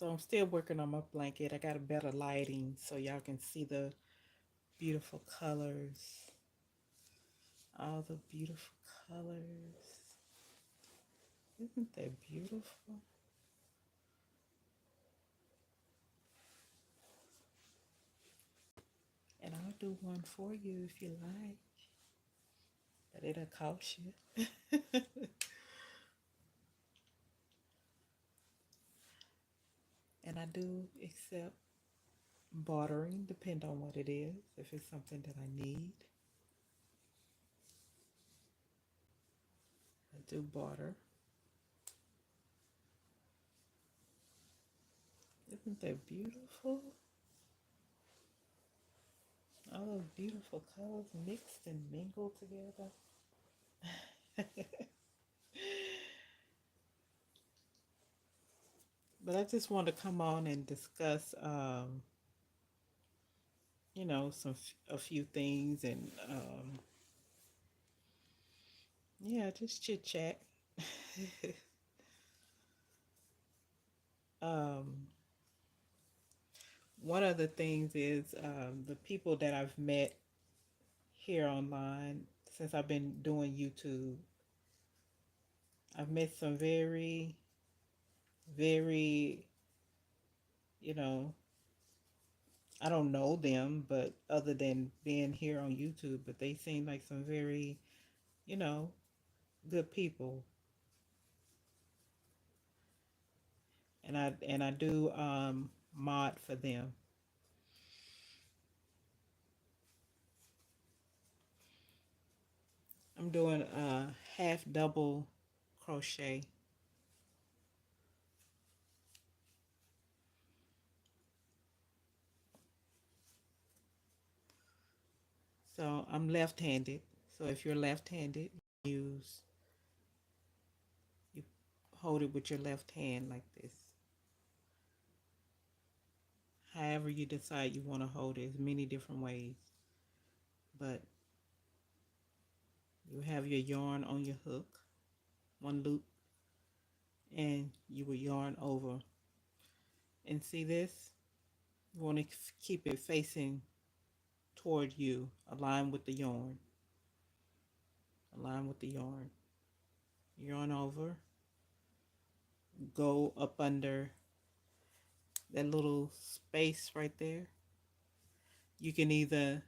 So I'm still working on my blanket. I got a better lighting so y'all can see the beautiful colors. All the beautiful colors. Isn't that beautiful? And I'll do one for you if you like. But it'll cost you. And I do accept bartering, depend on what it is. If it's something that I need, I do barter. Isn't that beautiful? All those beautiful colors mixed and mingled together. But I just want to come on and discuss, a few things, and yeah, just chit chat. um, One of the things is the people that I've met here online since I've been doing YouTube. I've met some very, very, you know, I don't know them, but other than being here on YouTube, but they seem like some very, you know, good people. And I do mod for them. I'm doing a half double crochet. So I'm left-handed. So if you're left-handed, use you hold it with your left hand like this. However you decide you want to hold it, there's many different ways. But you have your yarn on your hook, one loop, and you will yarn over. And see this? You want to keep it facing toward you, align with the yarn. Align with the yarn. Yarn over, go up under that little space right there. You can either,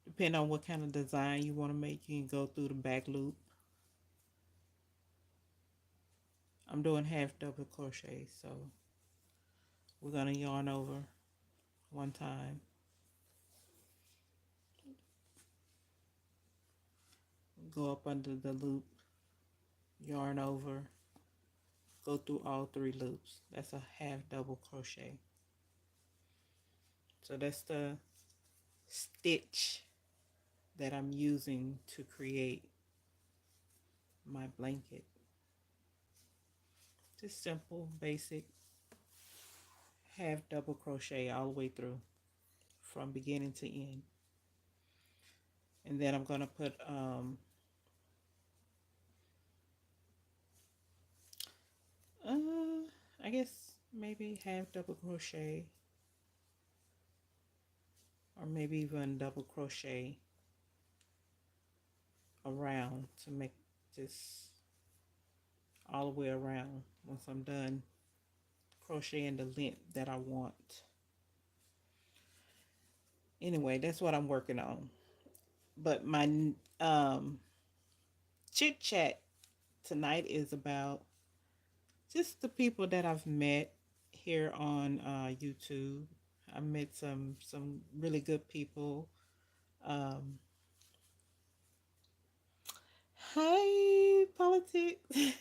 depend on what kind of design you want to make, you can go through the back loop. I'm doing half double crochet, so we're going to yarn over one time. Go up under the loop, yarn over, go through all three loops. That's a half double crochet. So that's the stitch that I'm using to create my blanket. Just simple, basic, half double crochet all the way through from beginning to end. And then I'm going to put I guess maybe half double crochet, or maybe even double crochet around to make this all the way around once I'm done crocheting the length that I want. Anyway, that's what I'm working on. But my um, chit chat tonight is about just the people that I've met here on YouTube. I met some really good people. Um, Hi, politics.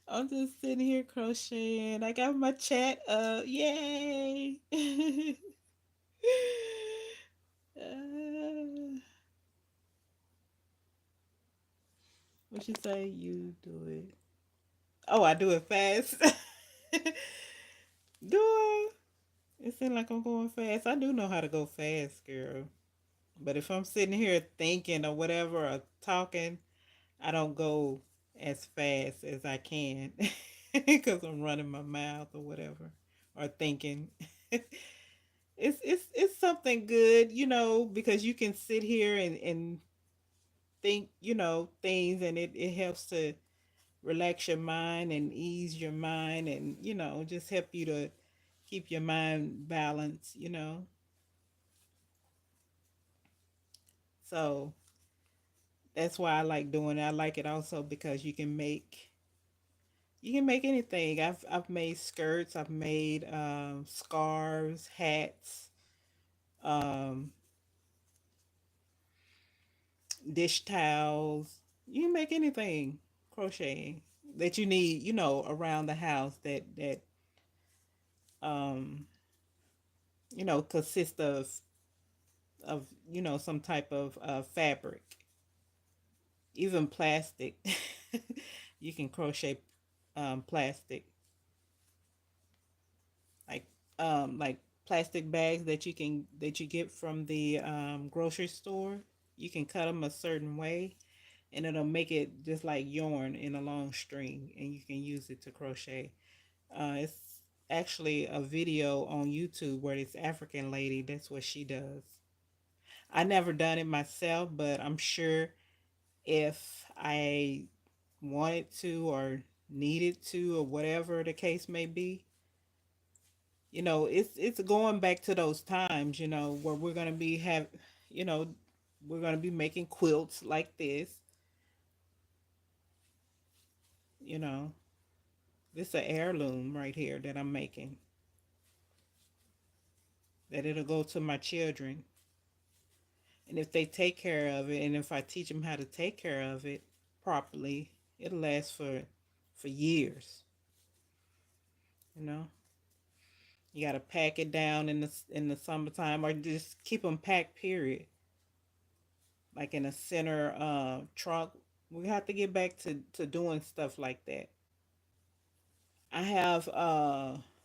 I'm just sitting here crocheting. I got my chat up. Yay! uh, what you say? You do it. Oh, I do it fast. Do I? It seems like I'm going fast. I do know how to go fast, girl. But if I'm sitting here thinking or whatever or talking, I don't go as fast as I can. because I'm running my mouth or whatever or thinking. It's something good, because you can sit here and think, things, and it helps to relax your mind and ease your mind, and just help you to keep your mind balanced. So that's why I like doing it. I like it also because you can make anything. I've made skirts, I've made scarves, hats, um, dish towels. You can make anything crocheting that you need, around the house that um, consists of some type of fabric, even plastic. You can crochet plastic, like like plastic bags that you get from the grocery store. You can cut them a certain way, and it'll make it just like yarn in a long string, and you can use it to crochet. It's actually a video on YouTube where this African lady, that's what she does. I never done it myself, but I'm sure if I wanted to or needed to or whatever the case may be, it's going back to those times, where you know, we're gonna be making quilts like this, you know. This is an heirloom right here that I'm making. That it'll go to my children, and if they take care of it, and if I teach them how to take care of it properly, it'll last for years. You know, you gotta pack it down in the summertime, or just keep them packed. Period. Like in a center trunk. We have to get back to doing stuff like that. I have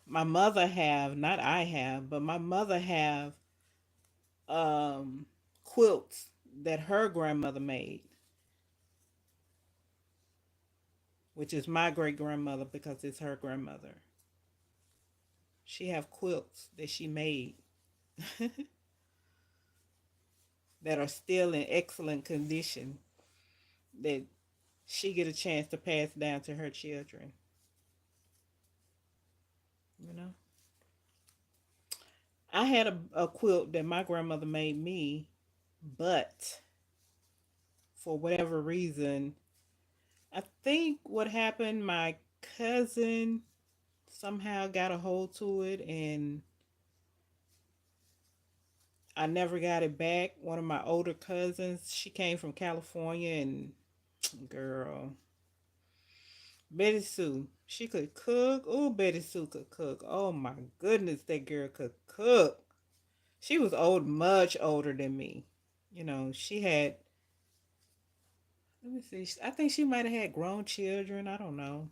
my mother have, not I have, but my mother have um quilts that her grandmother made, which is my great grandmother because it's her grandmother. She have quilts that she made that are still in excellent condition that she get a chance to pass down to her children. You know, I had a quilt that my grandmother made me, but for whatever reason, I think what happened, my cousin somehow got a hold to it, and I never got it back. One of my older cousins, she came from California, and girl, Betty Sue, she could cook. Oh, Betty Sue could cook. Oh my goodness, that girl could cook. She was old, much older than me. She had, let me see, I think she might have had grown children. I don't know.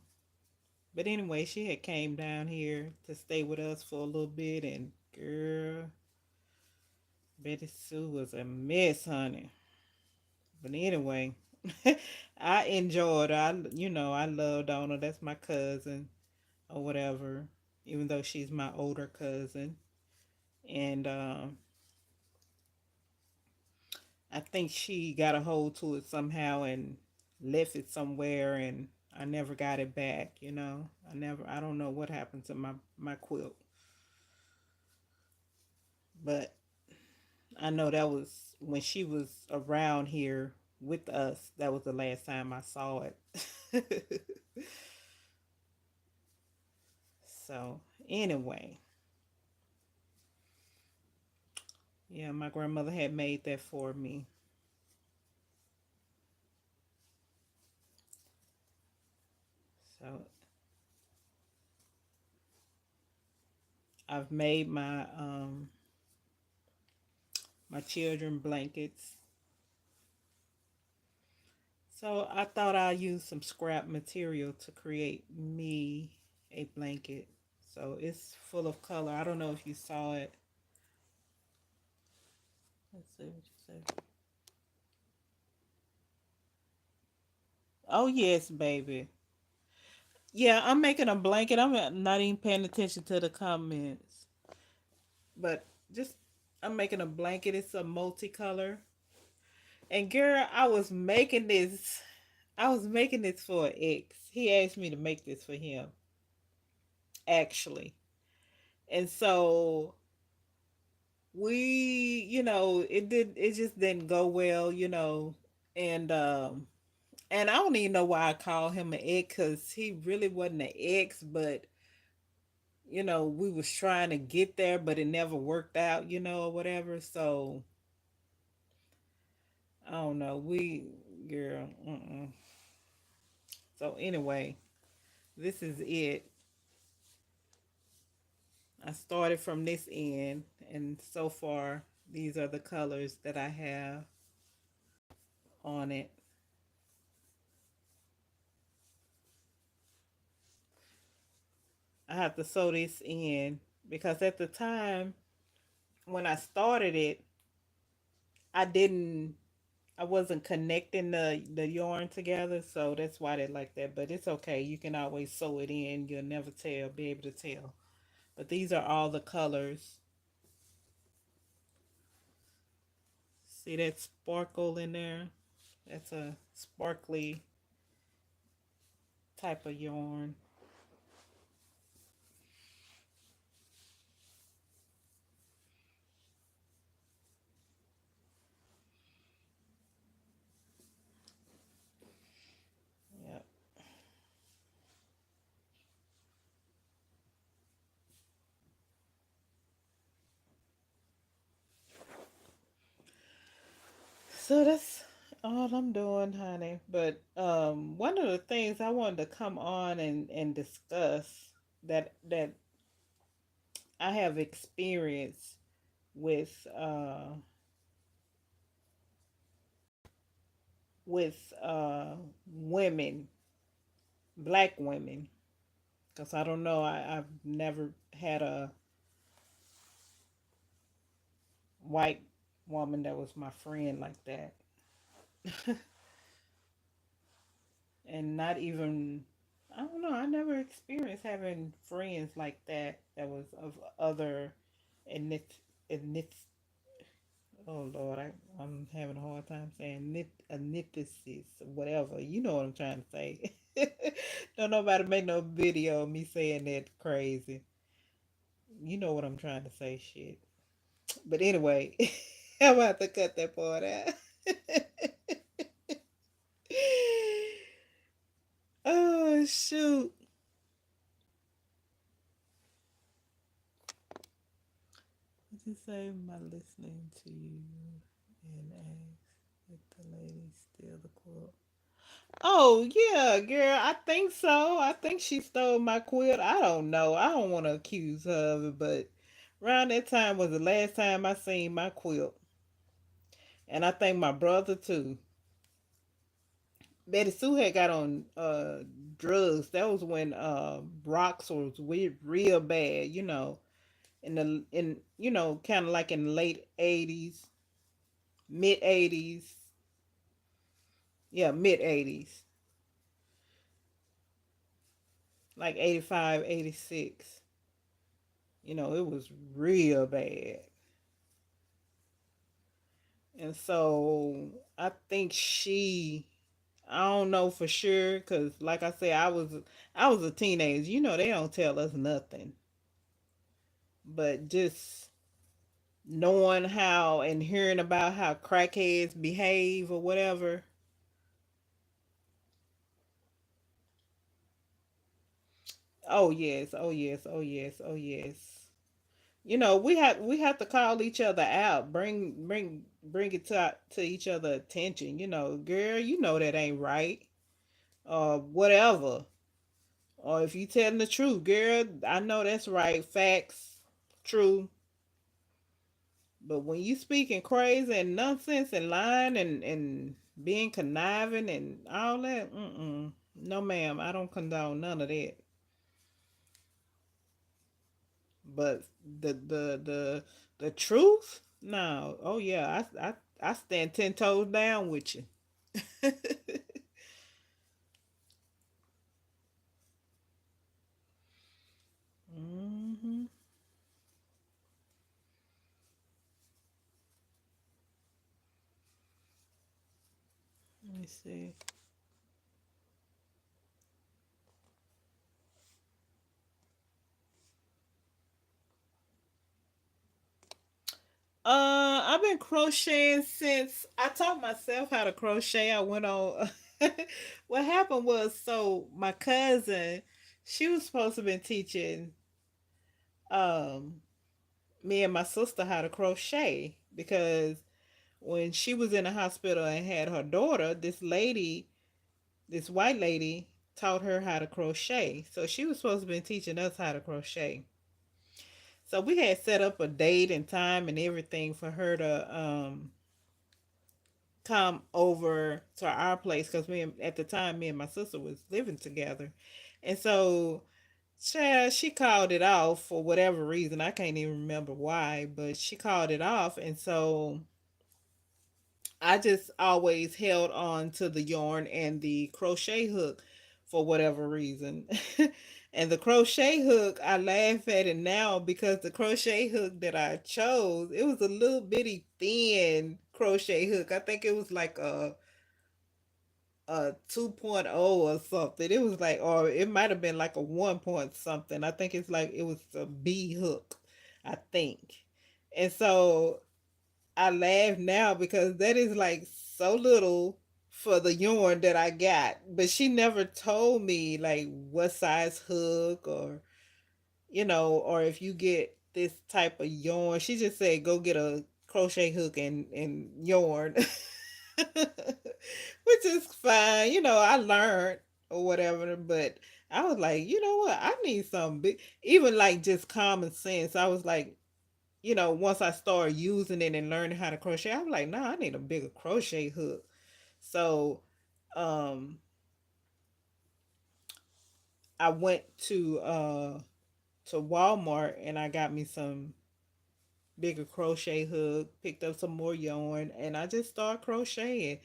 But anyway, she had came down here to stay with us for a little bit, and girl, Betty Sue was a mess, honey. But anyway, I enjoyed her. I loved on her. That's my cousin or whatever, even though she's my older cousin. And I think she got a hold to it somehow and left it somewhere, and I never got it back. I don't know what happened to my quilt, but I know that was when she was around here with us. That was the last time I saw it. So, anyway, yeah, my grandmother had made that for me. So, I've made my children blankets. So, I thought I'd use some scrap material to create me a blanket. So, it's full of color. I don't know if you saw it. Let's see what you say. Oh, yes, baby. Yeah, I'm making a blanket. I'm not even paying attention to the comments, but just I'm making a blanket. It's a multicolor. And girl, I was making this for an ex. He asked me to make this for him, actually. And so it just didn't go well, and I don't even know why I call him an ex, because he really wasn't an ex, but we was trying to get there, but it never worked out, or whatever. So I don't know. Girl. So anyway, this is it. I started from this end, and so far, these are the colors that I have on it. I have to sew this in because at the time when I started it, I didn't, I wasn't connecting the yarn together, so that's why they like that. But it's okay. You can always sew it in. You'll never be able to tell. But these are all the colors. See that sparkle in there? That's a sparkly type of yarn. Yep. So that's all I'm doing, honey. But one of the things I wanted to come on and discuss that I have experience with women, black women, because I don't know, I've never had a white woman that was my friend like that. And not even, I don't know, I never experienced having friends like that that was of other ethnic. Oh Lord, I'm having a hard time saying ethnicity, whatever. You know what I'm trying to say. Don't nobody make no video of me saying that crazy. You know what I'm trying to say, shit. But anyway, I'm about to cut that part out. Oh shoot. What you say? My listening to you and ask if the lady steal the quilt. Oh yeah, girl. I think so. I think she stole my quilt. I don't know. I don't want to accuse her of it, but around that time was the last time I seen my quilt, and I think my brother too. Betty Sue had got on drugs. That was when rocks was weird, real bad. Kind of like in the late '80s, mid '80s. Yeah, mid '80s, like 85, 86. It was real bad. And so I think I don't know for sure, cuz like I said, I was a teenager. They don't tell us nothing. But just knowing how and hearing about how crackheads behave or whatever. Oh yes, oh yes, oh yes, oh yes. We have to call each other out, bring it to each other attention. Girl, that ain't right, or whatever. Or if you telling the truth, girl, I know that's right, facts, true. But when you speaking crazy and nonsense and lying and being conniving and all that, no, ma'am, I don't condone none of that. But the truth, no. Oh yeah, I stand 10 toes down with you. me see. I've been crocheting since I taught myself how to crochet. I went on. What happened was, so my cousin, she was supposed to be teaching um me and my sister how to crochet because when she was in the hospital and had her daughter, this lady, this white lady, taught her how to crochet. So she was supposed to be teaching us how to crochet. So we had set up a date and time and everything for her to come over to our place because at the time me and my sister was living together, and so she called it off for whatever reason. I can't even remember why, but she called it off, and so I just always held on to the yarn and the crochet hook for whatever reason. And the crochet hook, I laugh at it now because the crochet hook that I chose, it was a little bitty thin crochet hook. I think it was like a 2.0 or something. It was like, or it might have been like a 1 point something. I think it's like it was a B hook, I think. And so I laugh now because that is like so little for the yarn that I got. But she never told me like what size hook or, or if you get this type of yarn. She just said go get a crochet hook and yarn. Which is fine. I learned or whatever, but I was like, you know what? I need something big. Even like just common sense. I was like, once I started using it and learning how to crochet, I was like, nah, I need a bigger crochet hook. So um I went to Walmart and I got me some bigger crochet hook, picked up some more yarn, and I just started crocheting.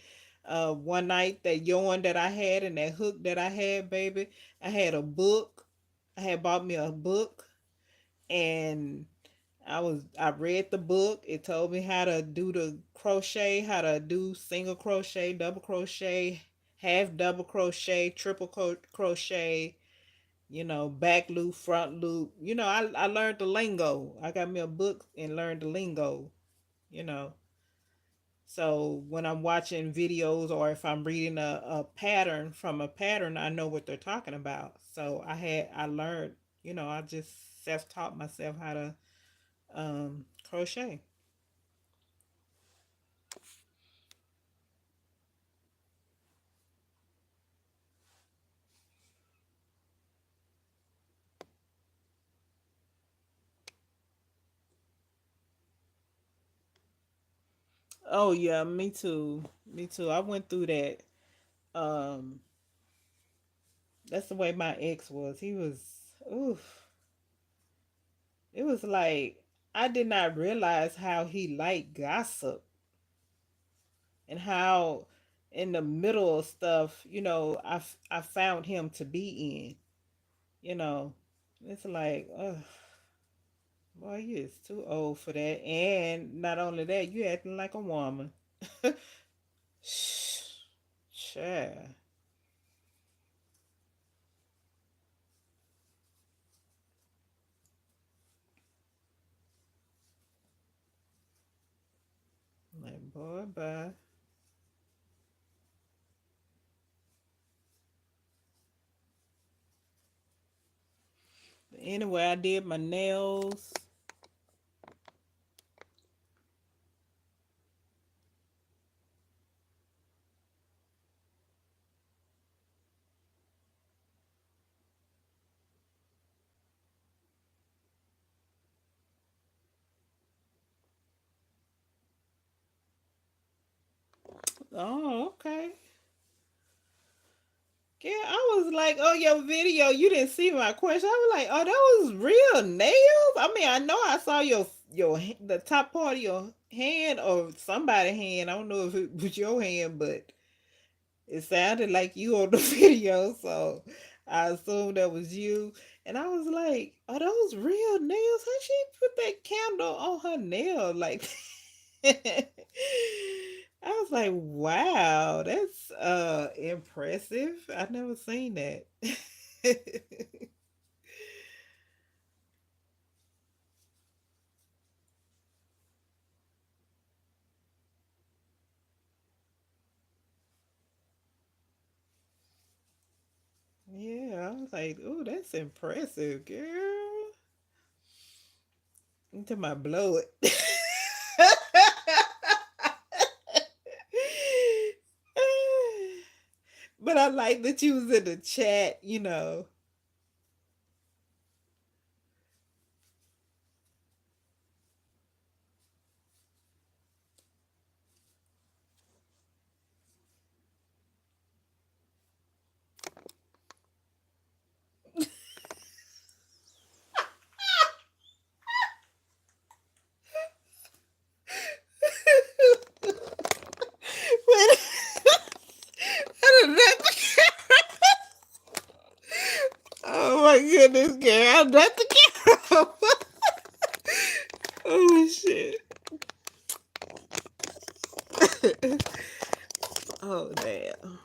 One night, that yarn that I had and that hook that I had, baby, I had a book. I had bought me a book, and I read the book. It told me how to do the crochet, how to do single crochet, double crochet, half double crochet, triple crochet, back loop, front loop. I learned the lingo. I got me a book and learned the lingo, you know. So when I'm watching videos or if I'm reading a pattern from a pattern, I know what they're talking about. So I learned, I just self taught myself how to crochet. Oh yeah, me too. Me too. I went through that. Um, that's the way my ex was. He was, oof. It was like I did not realize how he liked gossip and how in the middle of stuff, I found him to be in. You know, it's like, boy, you is too old for that. And not only that, you acting like a woman. Shh, child. Like, boy, bye. Anyway, I did my nails. Oh, okay. Yeah, I was like, oh, your video, you didn't see my question. I was like, oh, that was real nails. I mean, I know I saw the top part of your hand or somebody's hand. I don't know if it was your hand, but it sounded like you on the video, so I assumed that was you. And I was like, are those real nails? How she put that candle on her nail? Like, I was like, wow, that's impressive. I've never seen that. Yeah, I was like, oh, that's impressive, girl. Into my blow it. But I like that you was in the chat, you know. Wait, I don't know. Oh my goodness, girl, I'm not the camera. Oh shit. Oh damn.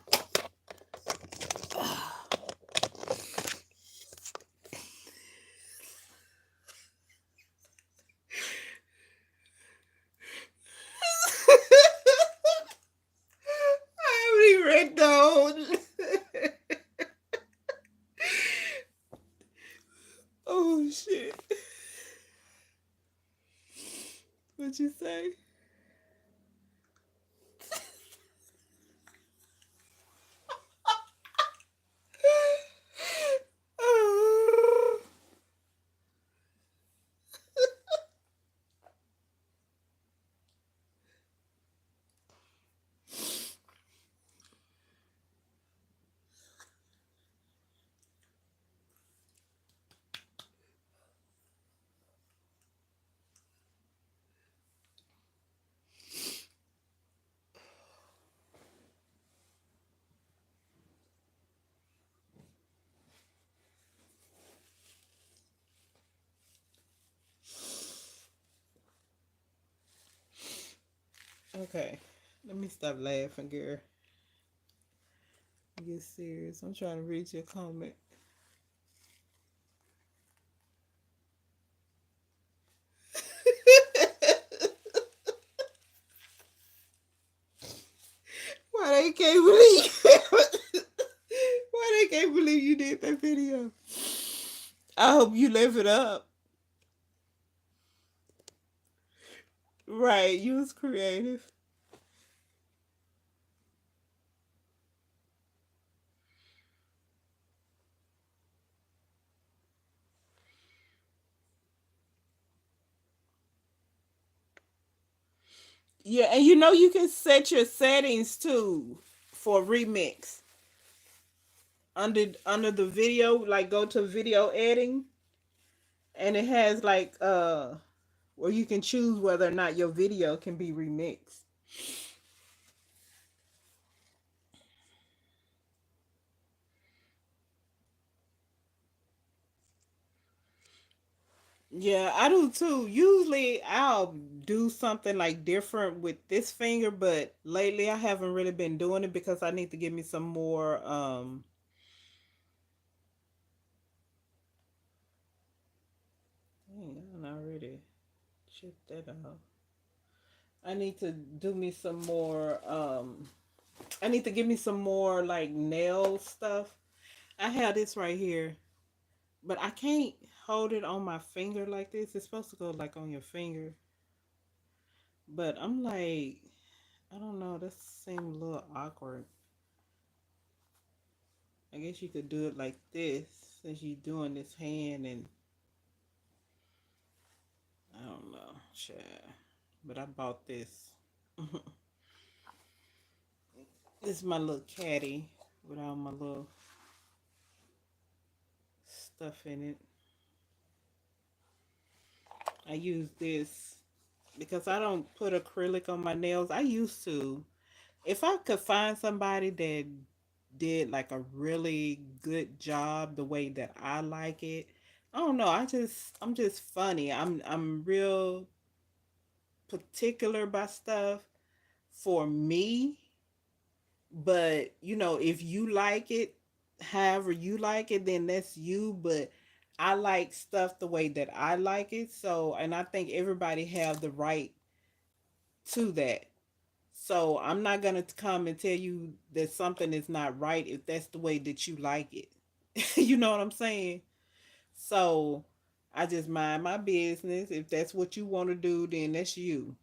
I already read those. Oh shit. What you say? Okay, let me stop laughing, girl. Get serious. I'm trying to read your comment. Why they can't believe? Why they can't believe you did that video? I hope you live it up. Right, you was creative. Yeah, and you know you can set your settings too for remix under the video. Like go to video editing, and it has like where you can choose whether or not your video can be remixed. Yeah, I do too. Usually I'll do something like different with this finger, but lately I haven't really been doing it because I need to give me some more dang, I already checked that out. I need to do me some more I need to give me some more like nail stuff. I have this right here, but I can't hold it on my finger like this. It's supposed to go like on your finger. But I'm like, I don't know, that seems a little awkward. I guess you could do it like this since you're doing this hand and I don't know, shit. But I bought this. This is my little caddy with all my little stuff in it. I use this because I don't put acrylic on my nails. I used to. If I could find somebody that did like a really good job the way that I like it, I don't know. I'm just funny. I'm real particular about stuff. for me, but if you like it, however you like it, then that's you. But I like stuff the way that I like it. So, and I think everybody have the right to that. So I'm not gonna come and tell you that something is not right if that's the way that you like it. You know what I'm saying? So I just mind my business. If that's what you want to do, then that's you.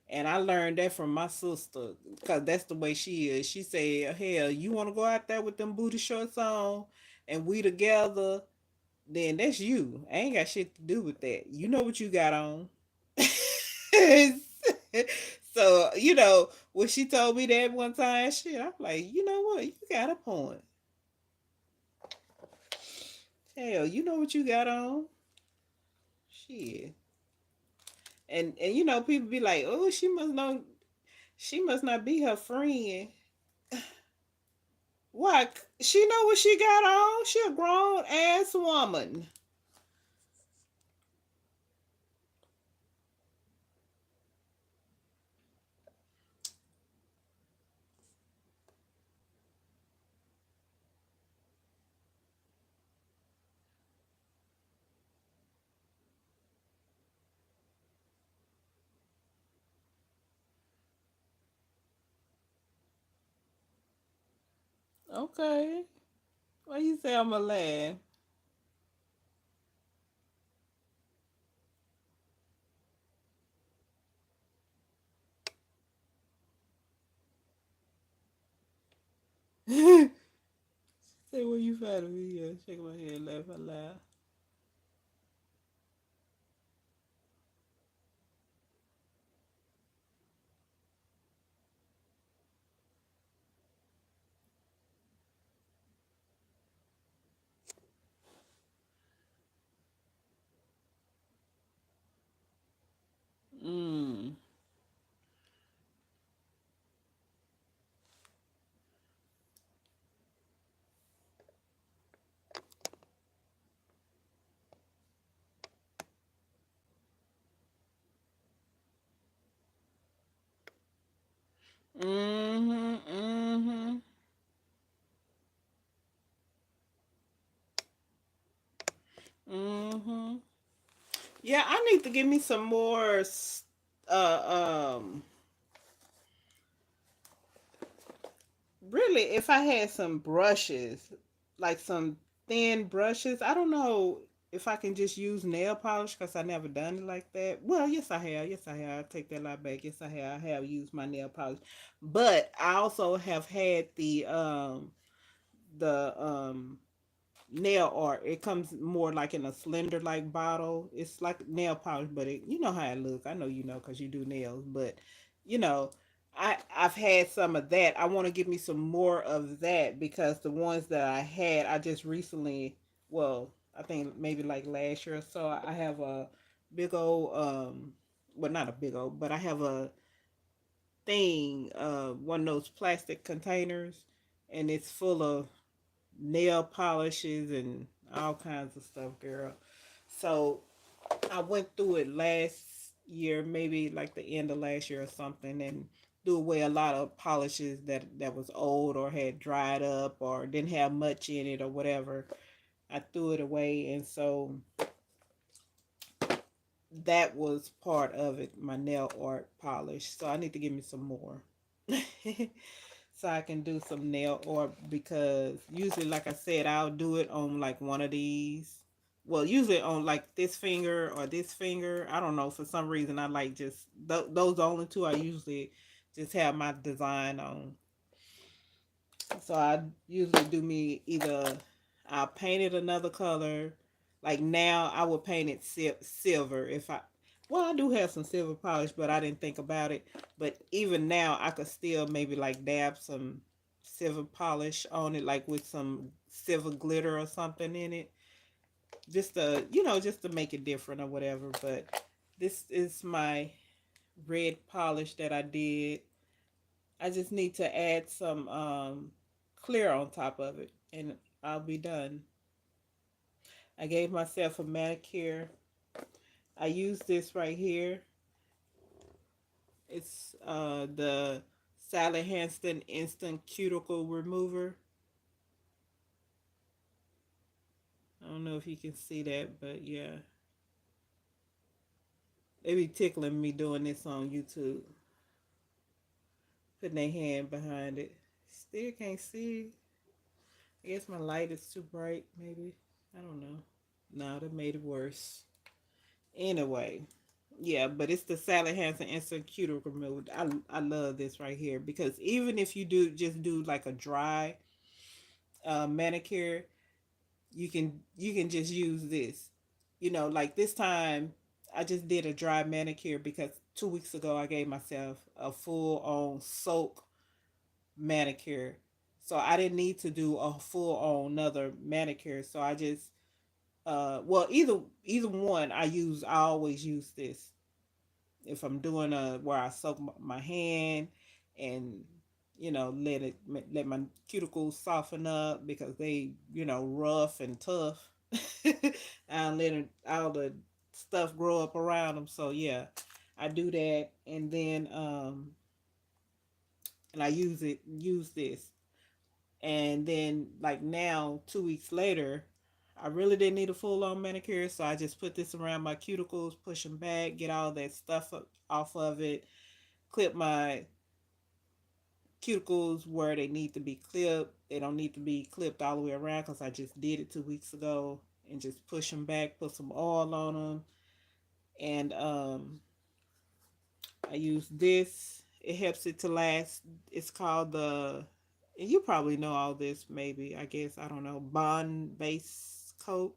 And I learned that from my sister because that's the way she is. She said, hell, you want to go out there with them booty shorts on and we together, then that's you. I ain't got shit to do with that. You know what you got on. So, when she told me that one time, shit, I'm like, you know what? You got a point. Hell, you know what you got on? Shit. And people be like, oh, she must not be her friend. What? She know what she got on? She a grown ass woman. Okay. Why you say I'm a laugh? Say where you find me? Yeah, shake my head, laugh out loud. Mm. Mm-hmm. Mm-hmm. Mm-hmm. Yeah, I need to give me some more really, if I had some brushes, like some thin brushes, I don't know if I can just use nail polish because I never done it like that. Well, yes, I have. Yes, I have. I take that lot back. Yes, I have. I have used my nail polish, but I also have had the nail art. It comes more like in a slender like bottle. It's like nail polish, but you know how it look. I know you know because you do nails, but you know. I've had some of that. I want to give me some more of that because the ones that I had, I just recently, well, I think maybe like last year or so, I have a big old, well, not a big old, but I have a thing, one of those plastic containers, and it's full of nail polishes and all kinds of stuff, girl. So I went through it last year, maybe like the end of last year or something, and threw away a lot of polishes that was old or had dried up or didn't have much in it or whatever. I threw it away, and so that was part of it, my nail art polish. So I need to give me some more. So I can do some nail art because usually, like I said, I'll do it on like one of these. Well, usually on like this finger or this finger. I don't know. For some reason, I like just those are the only two I usually just have my design on. So I usually do me either I'll paint it another color. Like now, I would paint it silver if I. Well, I do have some silver polish, but I didn't think about it. But even now, I could still maybe like dab some silver polish on it, like with some silver glitter or something in it, just to make it different or whatever. But this is my red polish that I did. I just need to add some clear on top of it, and I'll be done. I gave myself a manicure. I use this right here, It's the Sally Hansen Instant Cuticle Remover. I don't know if you can see that, but yeah, they be tickling me doing this on YouTube, putting their hand behind it. Still can't see. I guess my light is too bright, maybe. I don't know. No, that made it worse. Anyway, yeah, but it's the Sally Hansen Instant Cuticle Remover. I love this right here because even if you do like a dry manicure, you can just use this. Like this time I just did a dry manicure because 2 weeks ago I gave myself a full on soak manicure. So I didn't need to do a full on another manicure. So I just well, either one I always use this. If I'm doing a where I soak my hand and let my cuticles soften up because they rough and tough. And letting all the stuff grow up around them. So yeah, I do that, and then and I use this, and then like now 2 weeks later. I really didn't need a full on manicure, so I just put this around my cuticles, push them back, get all that stuff off of it, clip my cuticles where they need to be clipped. They don't need to be clipped all the way around because I just did it 2 weeks ago, and just push them back, put some oil on them, and I use this. It helps it to last. It's called and you probably know all this, maybe, I guess, I don't know, Bond Base Coat,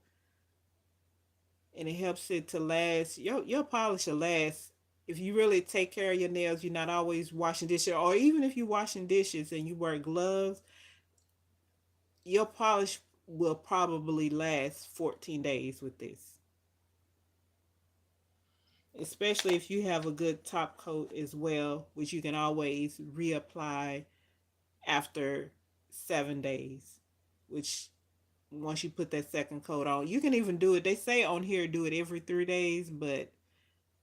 and it helps it to last. Your polish will last if you really take care of your nails. You're not always washing dishes, or even if you're washing dishes and you wear gloves, your polish will probably last 14 days with this, especially if you have a good top coat as well, which you can always reapply after 7 days, which once you put that second coat on, you can even do it. They say on here do it every 3 days, but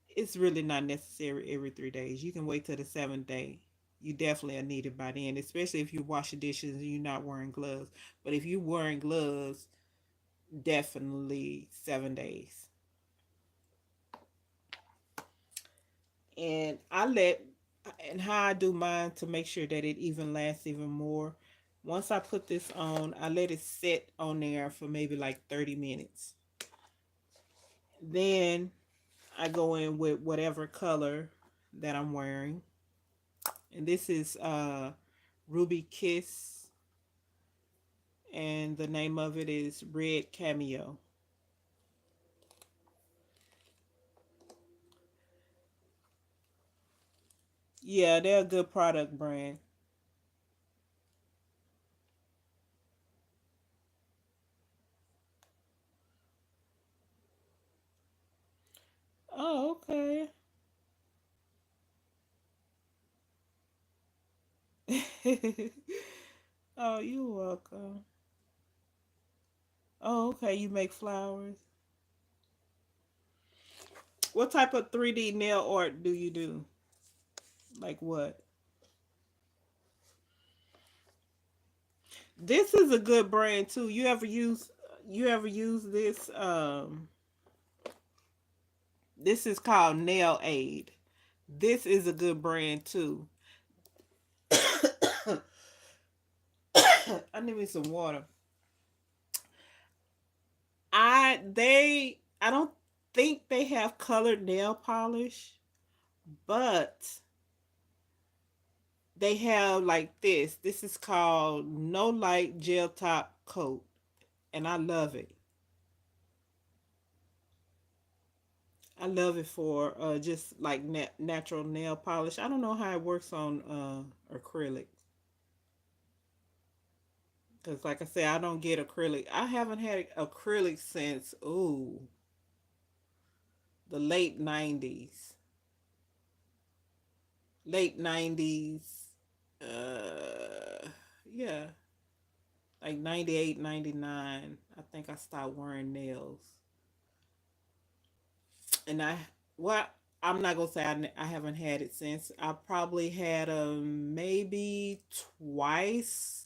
it's really not necessary every 3 days. You can wait till the seventh day. You definitely are needed by then, especially if you wash the dishes and you're not wearing gloves. But if you're wearing gloves, definitely 7 days. And how I do mine to make sure that it even lasts even more. Once I put this on, I let it sit on there for maybe like 30 minutes. Then I go in with whatever color that I'm wearing. And this is Ruby Kiss, and the name of it is Red Cameo. Yeah, they're a good product brand. Oh, okay. Oh, you're welcome. Oh, okay. You make flowers. What type of 3D nail art do you do? Like what? This is a good brand too. You ever use this? This is called Nail Aid. This is a good brand too. I need me some water. I don't think they have colored nail polish, but they have like this. This is called No Light Gel Top Coat, and I love it. I love it for just like natural nail polish. I don't know how it works on acrylic, because like I said, I don't get acrylic. I haven't had acrylic since the late 90s. Uh, yeah, like 98, 99. I think I stopped wearing nails. And I, what? I'm not gonna say I haven't had it since. I probably had them maybe twice.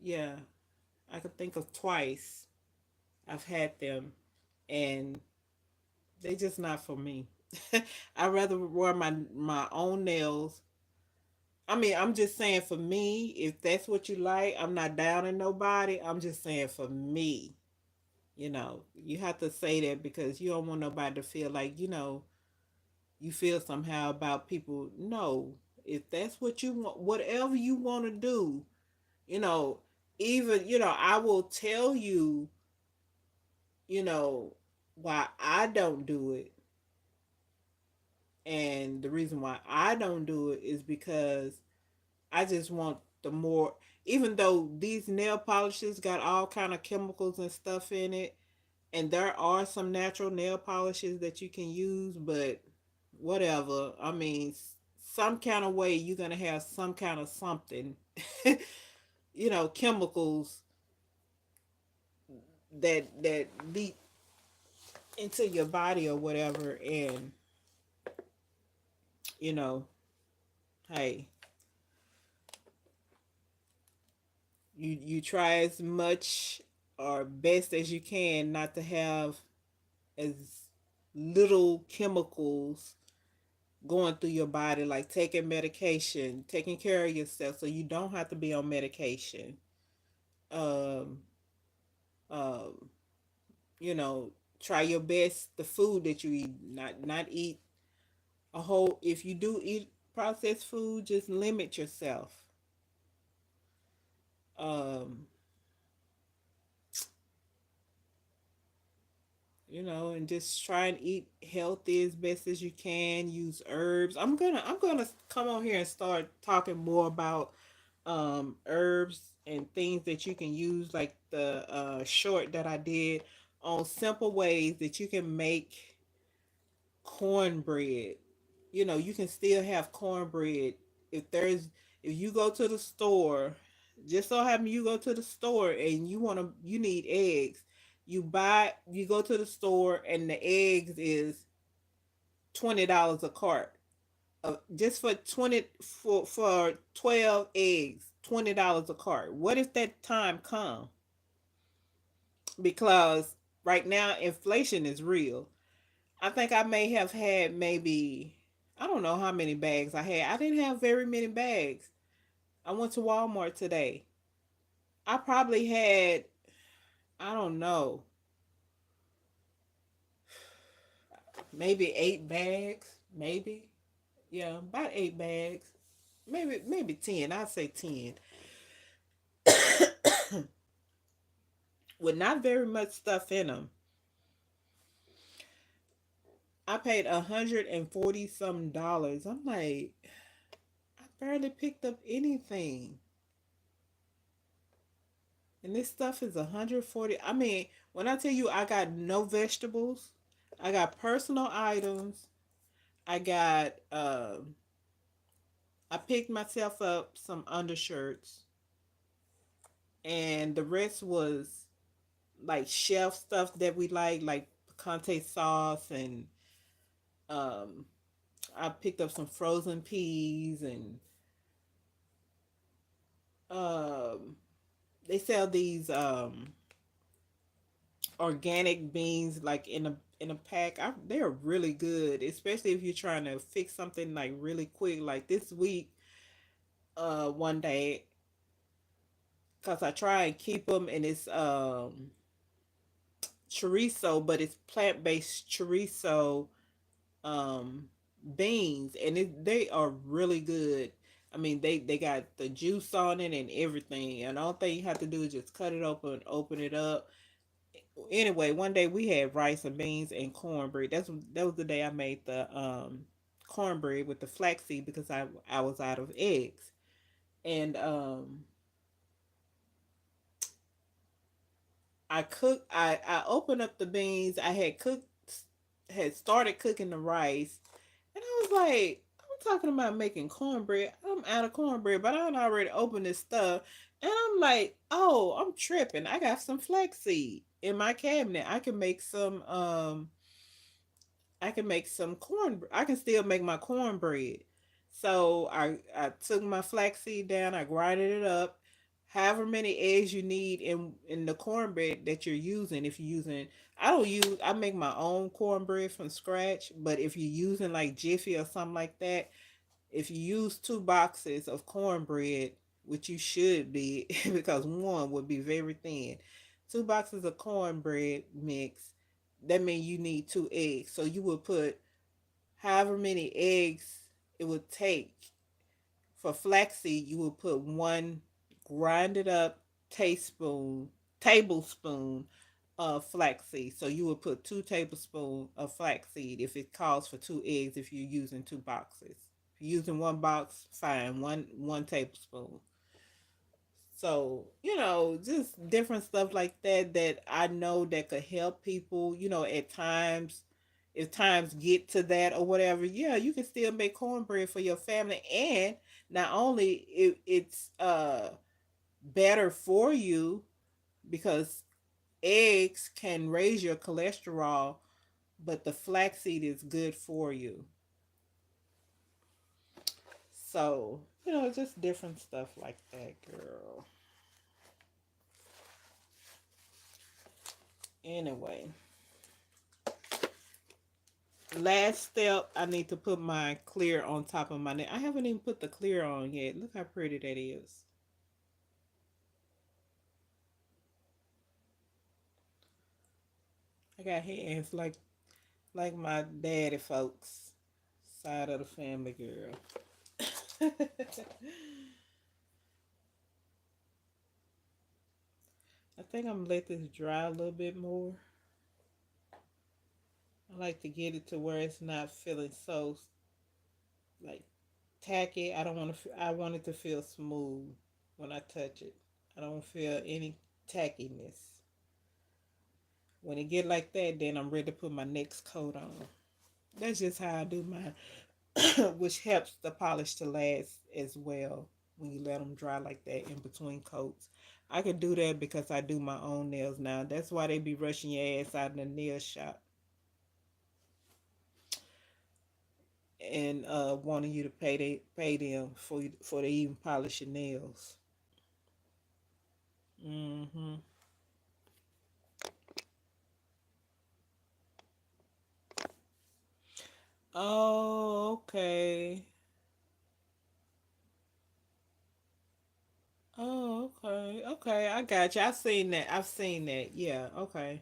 Yeah, I could think of twice I've had them, and they just not for me. I rather wear my own nails. I mean, I'm just saying for me, if that's what you like, I'm not downing nobody. I'm just saying for me, you have to say that because you don't want nobody to feel like, you feel somehow about people. No, if that's what you want, whatever you want to do, you know, even, I will tell you, you know, why I don't do it. And the reason why I don't do it is because I just want the more, even though these nail polishes got all kind of chemicals and stuff in it, and there are some natural nail polishes that you can use, but whatever. I mean, some kind of way you're gonna have some kind of something, chemicals that leak into your body or whatever, and you know, hey, you try as much or best as you can not to have as little chemicals going through your body, like taking medication, taking care of yourself so you don't have to be on medication. Um, um, you know, try your best the food that you eat, not eat a whole. If you do eat processed food, just limit yourself. Um, and just try and eat healthy as best as you can. Use herbs. I'm gonna come on here and start talking more about herbs and things that you can use, like the short that I did on simple ways that you can make cornbread. You can still have cornbread if there's if you go to the store. Just so happen you go to the store and you need eggs. You go to the store and the eggs is $20 a cart. Just for 12 eggs, $20 a cart. What if that time come? Because right now inflation is real. I think I may have had maybe, I don't know how many bags I had. I didn't have very many bags. I went to Walmart today. I probably had, I don't know, maybe 8 bags, maybe. Yeah, about 8 bags. Maybe 10. I'd say 10. With not very much stuff in them. I paid $140 some. I'm like, I barely picked up anything. And this stuff is 140. I mean, when I tell you I got no vegetables, I got personal items. I got I picked myself up some undershirts, and the rest was like shelf stuff that we like picante sauce, and um I picked up some frozen peas, and um they sell these organic beans like in a pack. They're really good, especially if you're trying to fix something like really quick. Like this week, one day, cause I try and keep them, and it's chorizo, but it's plant based chorizo um beans, and they are really good. I mean, they got the juice on it and everything, and all thing you have to do is just cut it open, open it up. Anyway, one day we had rice and beans and cornbread. That was the day I made the cornbread with the flaxseed because I was out of eggs. And I opened up the beans. I had started cooking the rice, and I was like, I'm talking about making cornbread. I'm out of cornbread, but I already opened this stuff. And I'm like, oh, I'm tripping. I got some flaxseed in my cabinet. I can make some I can make some corn. I can still make my cornbread. So I took my flaxseed down. I grinded it up. However many eggs you need in the cornbread that you're using. If you're using, I make my own cornbread from scratch. But if you're using like Jiffy or something like that, if you use 2 boxes of cornbread, which you should be, because one would be very thin, 2 boxes of cornbread mix, that means you need 2 eggs. So you would put however many eggs it would take for flaxseed, you would put one grinded up teaspoon, tablespoon of flaxseed. So you would put 2 tablespoons of flaxseed if it calls for 2 eggs if you're using 2 boxes. If you're using 1 box, fine, one tablespoon. So, just different stuff like that that I know that could help people, at times, if times get to that or whatever, yeah, you can still make cornbread for your family. And not only it's better for you because eggs can raise your cholesterol, but the flaxseed is good for you. So, just different stuff like that, girl. Anyway, last step, I need to put my clear on top of my nail. I haven't even put the clear on yet. Look how pretty that is. I got hands like my daddy folks side of the family, girl. I think I'm gonna let this dry a little bit more. I like to get it to where it's not feeling so like tacky. I don't want to. I want it to feel smooth when I touch it. I don't feel any tackiness. When it get like that, then I'm ready to put my next coat on. That's just how I do mine, which helps the polish to last as well when you let them dry like that in between coats. I could do that because I do my own nails now. That's why they be rushing your ass out in the nail shop and wanting you to pay them for they even polish your nails. Hmm. Oh, okay. Oh, okay. Okay, I got you. I've seen that. I've seen that. Yeah, okay.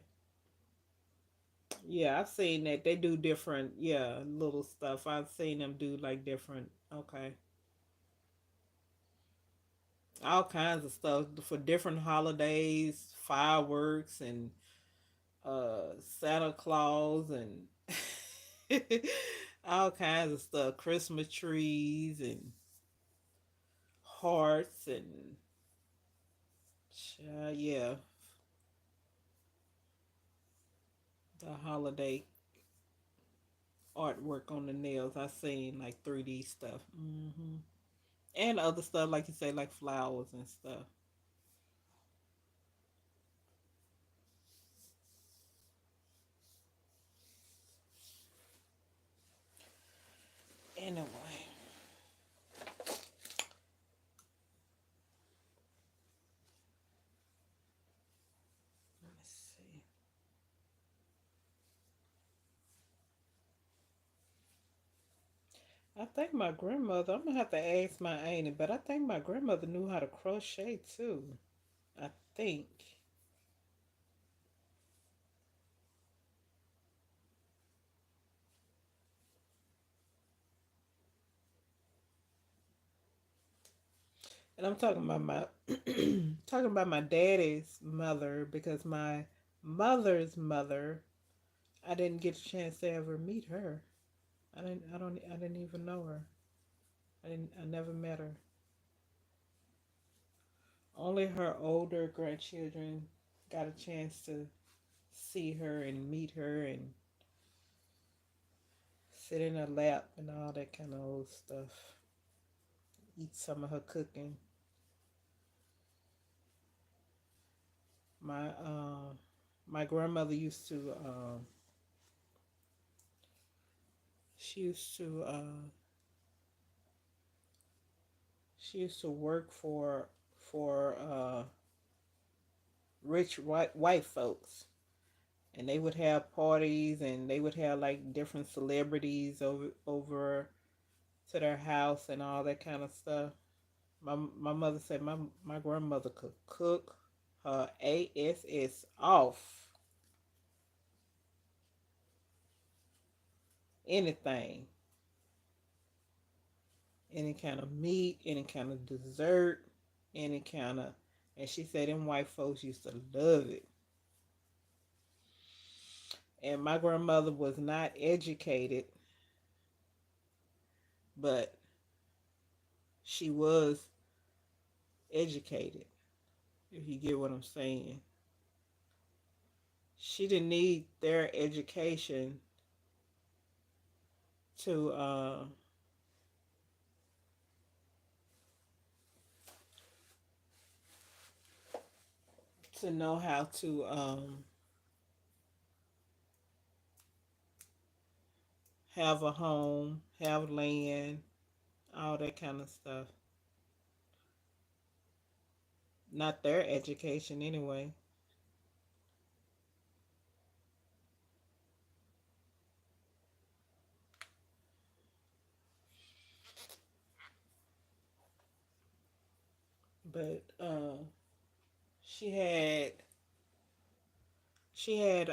Yeah, I've seen that. They do different, yeah, little stuff. I've seen them do like different, okay. All kinds of stuff for different holidays, fireworks and Santa Claus and all kinds of stuff. Christmas trees and hearts and yeah, the holiday artwork on the nails. I seen like 3D stuff. And other stuff like you say, like flowers and stuff. Anyway, let me see. I think my grandmother. I'm gonna have to ask my auntie, but I think my grandmother knew how to crochet too. I think. And I'm talking about my talking about my daddy's mother because my mother's mother, I didn't get a chance to ever meet her. I didn't even know her. I never met her. Only her older grandchildren got a chance to see her and meet her and sit in her lap and all that kind of old stuff. Eat some of her cooking. My my grandmother used to She used to she used to work for rich white folks, and they would have parties, and they would have like different celebrities over to their house and all that kind of stuff. My mother said my grandmother could cook her ass off, anything, any kind of meat, any kind of dessert, any kind of. And she said them white folks used to love it. And my grandmother was not educated, but she was educated. If you get what I'm saying, she didn't need their education to know how to have a home, have land, all that kind of stuff. Not their education anyway. But she had she had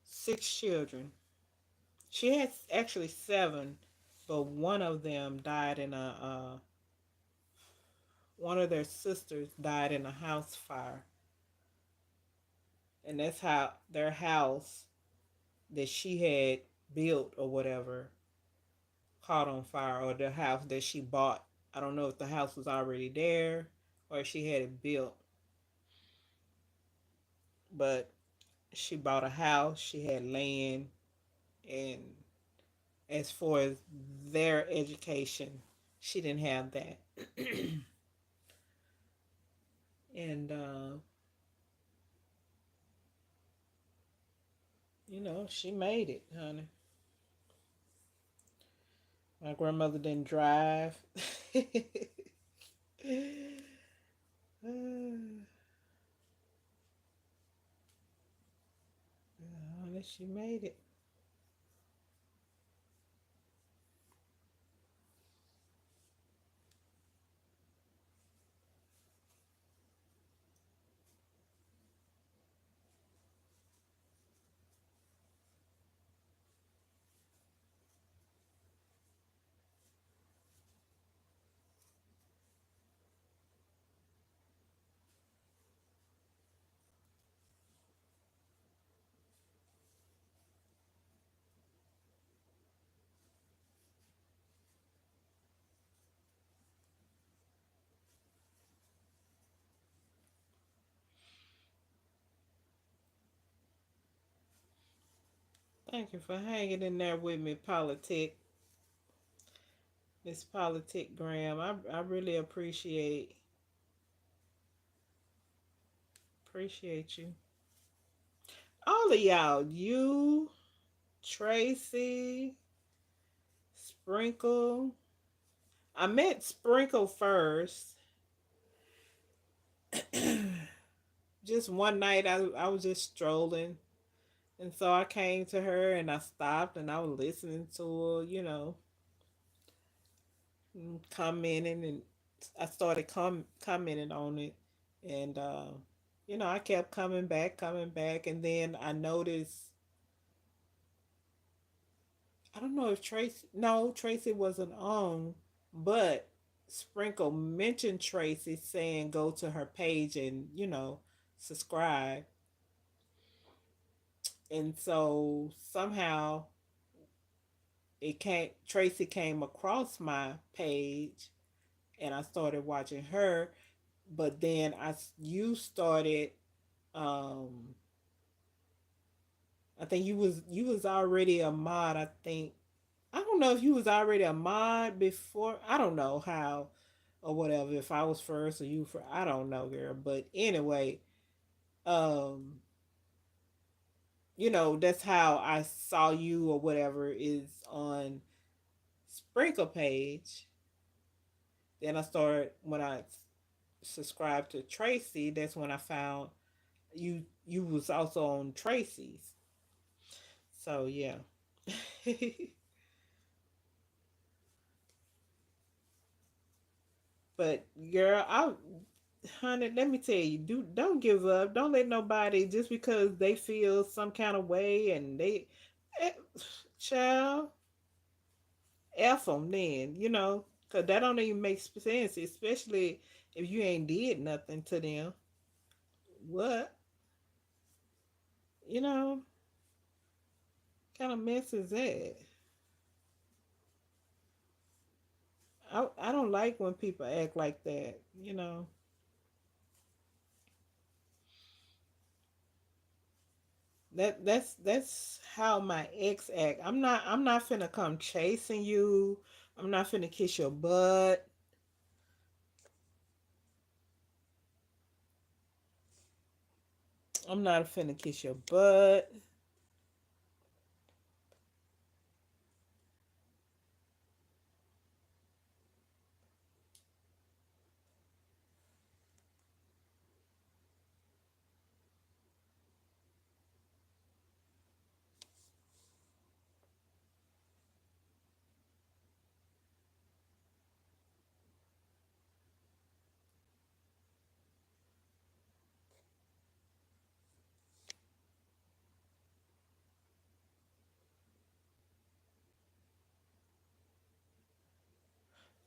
6 children. She had actually seven, but one of them died in a one of their sisters died in a house fire, and that's how their house that she had built or whatever caught on fire, or the house that she bought. I don't know if the house was already there or she had it built, but she bought a house, she had land, and as far as their education, she didn't have that. And, she made it, honey. My grandmother didn't drive. Honey, she made it. Thank you for hanging in there with me, Miss Politic Graham. I really appreciate you. All of y'all, you, Tracy, Sprinkle. I met Sprinkle first. Just one night I was just strolling, and so I came to her and I stopped and I was listening to her, commenting, and I started commenting on it, and I kept coming back, and then I noticed. I don't know if Tracy. No, Tracy wasn't on, but Sprinkle mentioned Tracy, saying go to her page and subscribe, and so somehow Tracy came across my page, and I started watching her. But then you started. Um, I think you was already a mod. I think I don't know if you was already a mod before. I don't know how or whatever. If I was first or you for, I don't know, girl. But anyway, um, that's how I saw you or whatever is on Sprinkle page. Then I started when I subscribed to Tracy. That's when I found you was also on Tracy's. So yeah. But girl, I honey, let me tell you, don't give up. Don't let nobody just because they feel some kind of way and eh, child, F them then, because that don't even make sense, especially if you ain't did nothing to them. What? You know, kind of mess is that? I don't like when people act like that. That's how my ex act. I'm not finna come chasing you. I'm not finna kiss your butt. I'm not finna kiss your butt.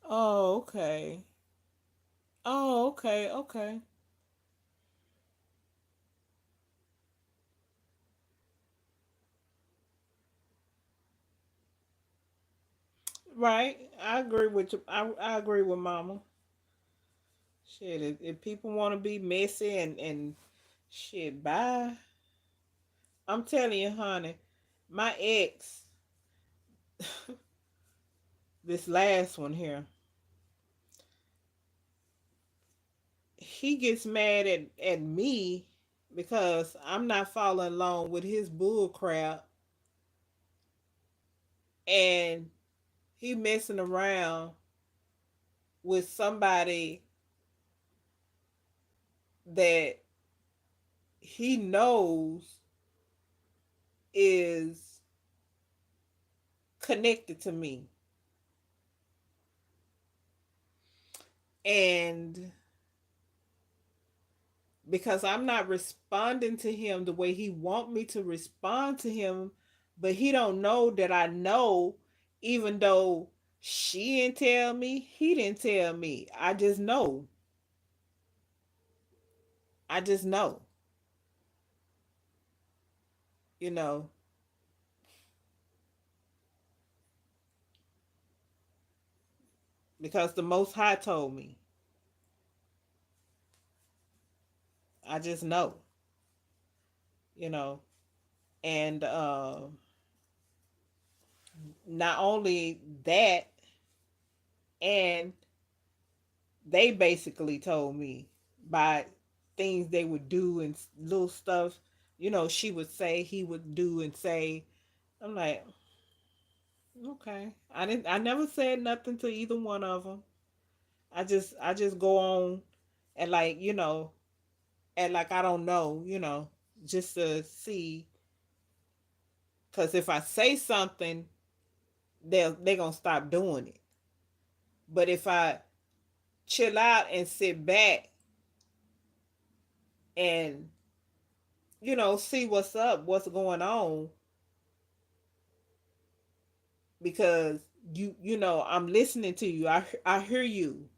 Oh, okay. Oh, okay, okay. Right. I agree with you. I agree with Mama. Shit, if people want to be messy and shit, bye. I'm telling you, honey, my ex, this last one here, he gets mad at me because I'm not following along with his bull crap, and he messing around with somebody that he knows is connected to me. And because I'm not responding to him the way he want me to respond to him, but he don't know that I know, even though she didn't tell me, he didn't tell me. I just know. I just know, you know, because the Most High told me. I just know, you know, and not only that, and they basically told me by things they would do and little stuff, she would say, he would do and say. I'm like, okay. I never said nothing to either one of them. I just go on and and like I don't know, just to see, cuz if I say something, they're going to stop doing it. But if I chill out and sit back and see what's up, what's going on, because I'm listening to you. I hear you.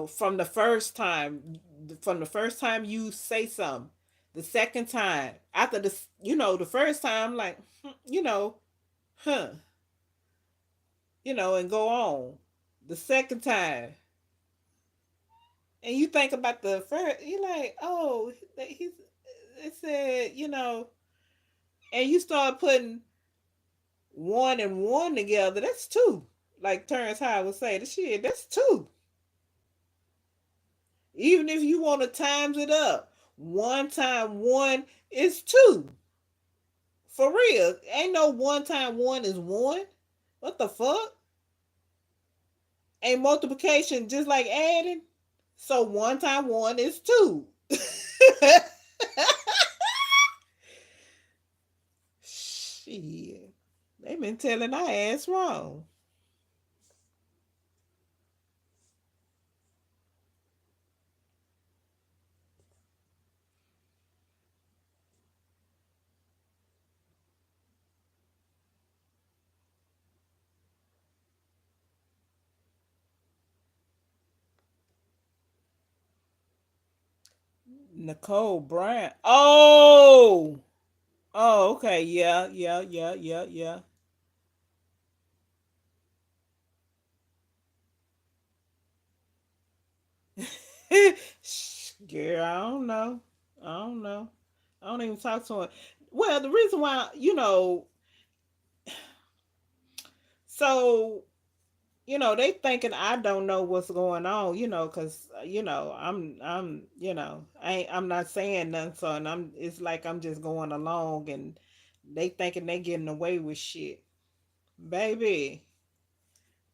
From the first time, you say something, the second time after the first time, like, huh, and go on. The second time, and you think about the first, you're like, oh, he's. It said, and you start putting one and one together. That's two. Like Terrence Howard would say, the that's two. Even if you want to times it up, One time one is two. For real. Ain't no one time one is one. What the fuck? Ain't multiplication just like adding? So one time one is two. Shit. They been telling our ass wrong. Nicole Bryant. Oh! Oh, okay. Yeah, yeah, yeah, yeah, yeah. Girl, I don't know. I don't know. I don't even talk to her. Well, the reason why, so they thinking I don't know what's going on, because I'm not saying nothing, so and it's like I'm just going along, and they thinking they getting away with shit, baby.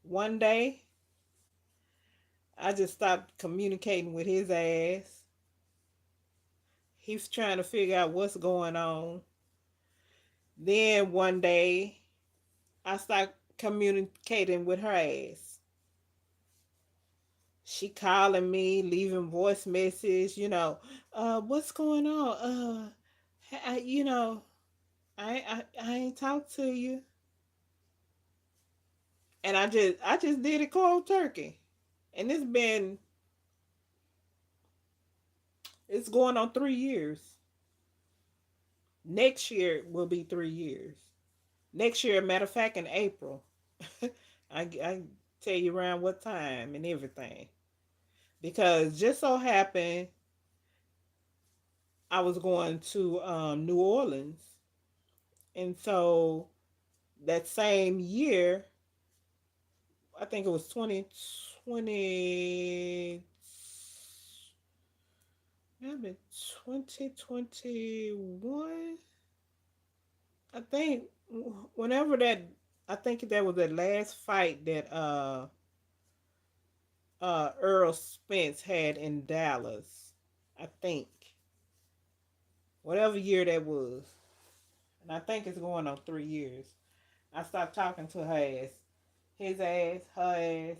One day, I just stopped communicating with his ass. He's trying to figure out what's going on. Then one day, I stopped communicating with her ass. She calling me, leaving voice message, what's going on? I, you know, I ain't talked to you, and I just did it cold turkey, and it's going on 3 years. Next year will be 3 years. Next year, matter of fact, in April, I tell you around what time and everything, because just so happened I was going to New Orleans, and so that same year, I think it was 2020, maybe 2021. I think whenever I think that was the last fight that Earl Spence had in Dallas. I think whatever year that was, and I think it's going on 3 years. I stopped talking to her ass, his ass, her ass,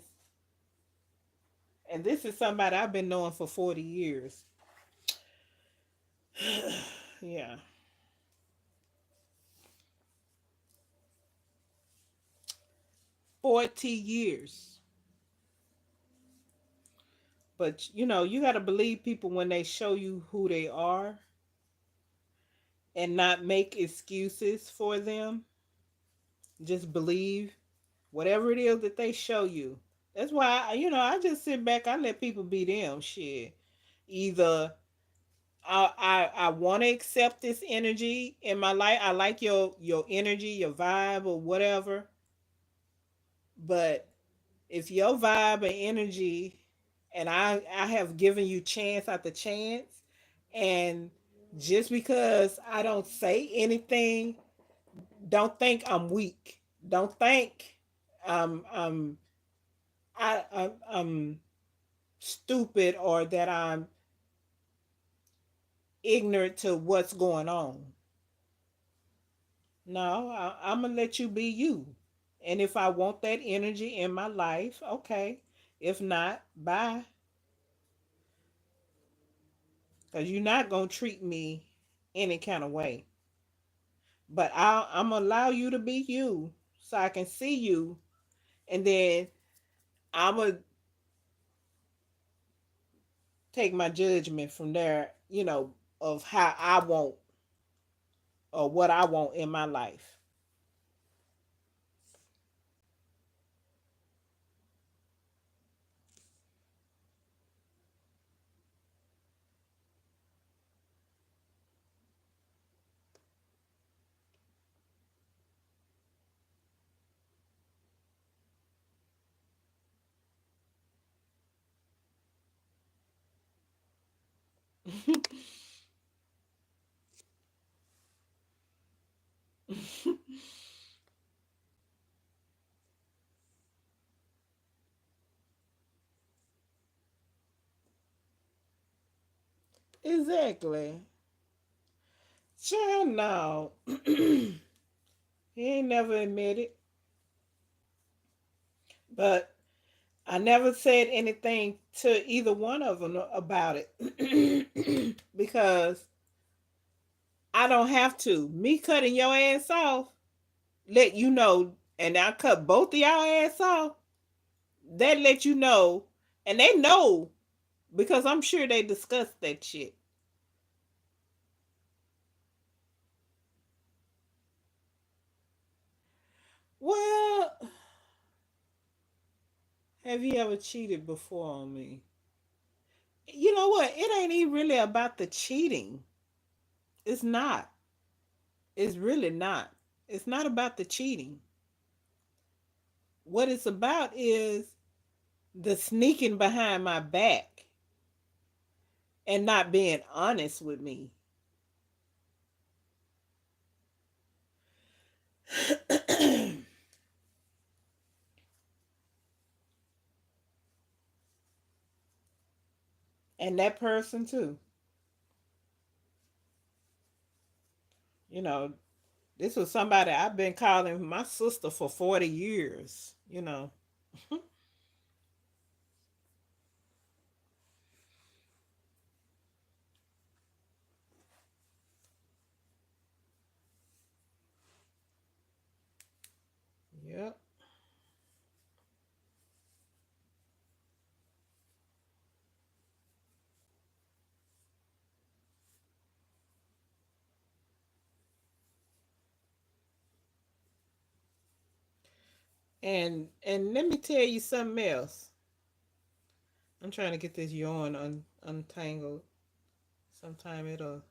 and this is somebody I've been knowing for 40 years. Yeah, 40 years. But you got to believe people when they show you who they are and not make excuses for them. Just believe whatever it is that they show you. That's why I just sit back. I let people be them. Shit. Either I want to accept this energy in my life. I like your energy, your vibe, or whatever. But if your vibe and energy, and I have given you chance after chance, and just because I don't say anything, don't think I'm weak. Don't think I'm I'm stupid, or that I'm ignorant to what's going on. No, I'm gonna let you be you. And if I want that energy in my life, okay. If not, bye. Because you're not gonna treat me any kind of way. But I'm gonna allow you to be you, so I can see you, and then I'm gonna take my judgment from there. Of how I want, or what I want in my life. Exactly. Sure, no. He ain't never admitted, but I never said anything to either one of them about it because I don't have to. Me cutting your ass off, let you know, and I cut both of y'all ass off. That let you know, and they know because I'm sure they discussed that shit. Well, have you ever cheated before on me? You know what? It ain't even really about the cheating. It's not. It's really not. It's not about the cheating. What it's about is the sneaking behind my back and not being honest with me. And that person too. You know, this was somebody I've been calling my sister for 40 years, you know. Yep. And let me tell you something else. I'm trying to get this yarn untangled. Sometime it'll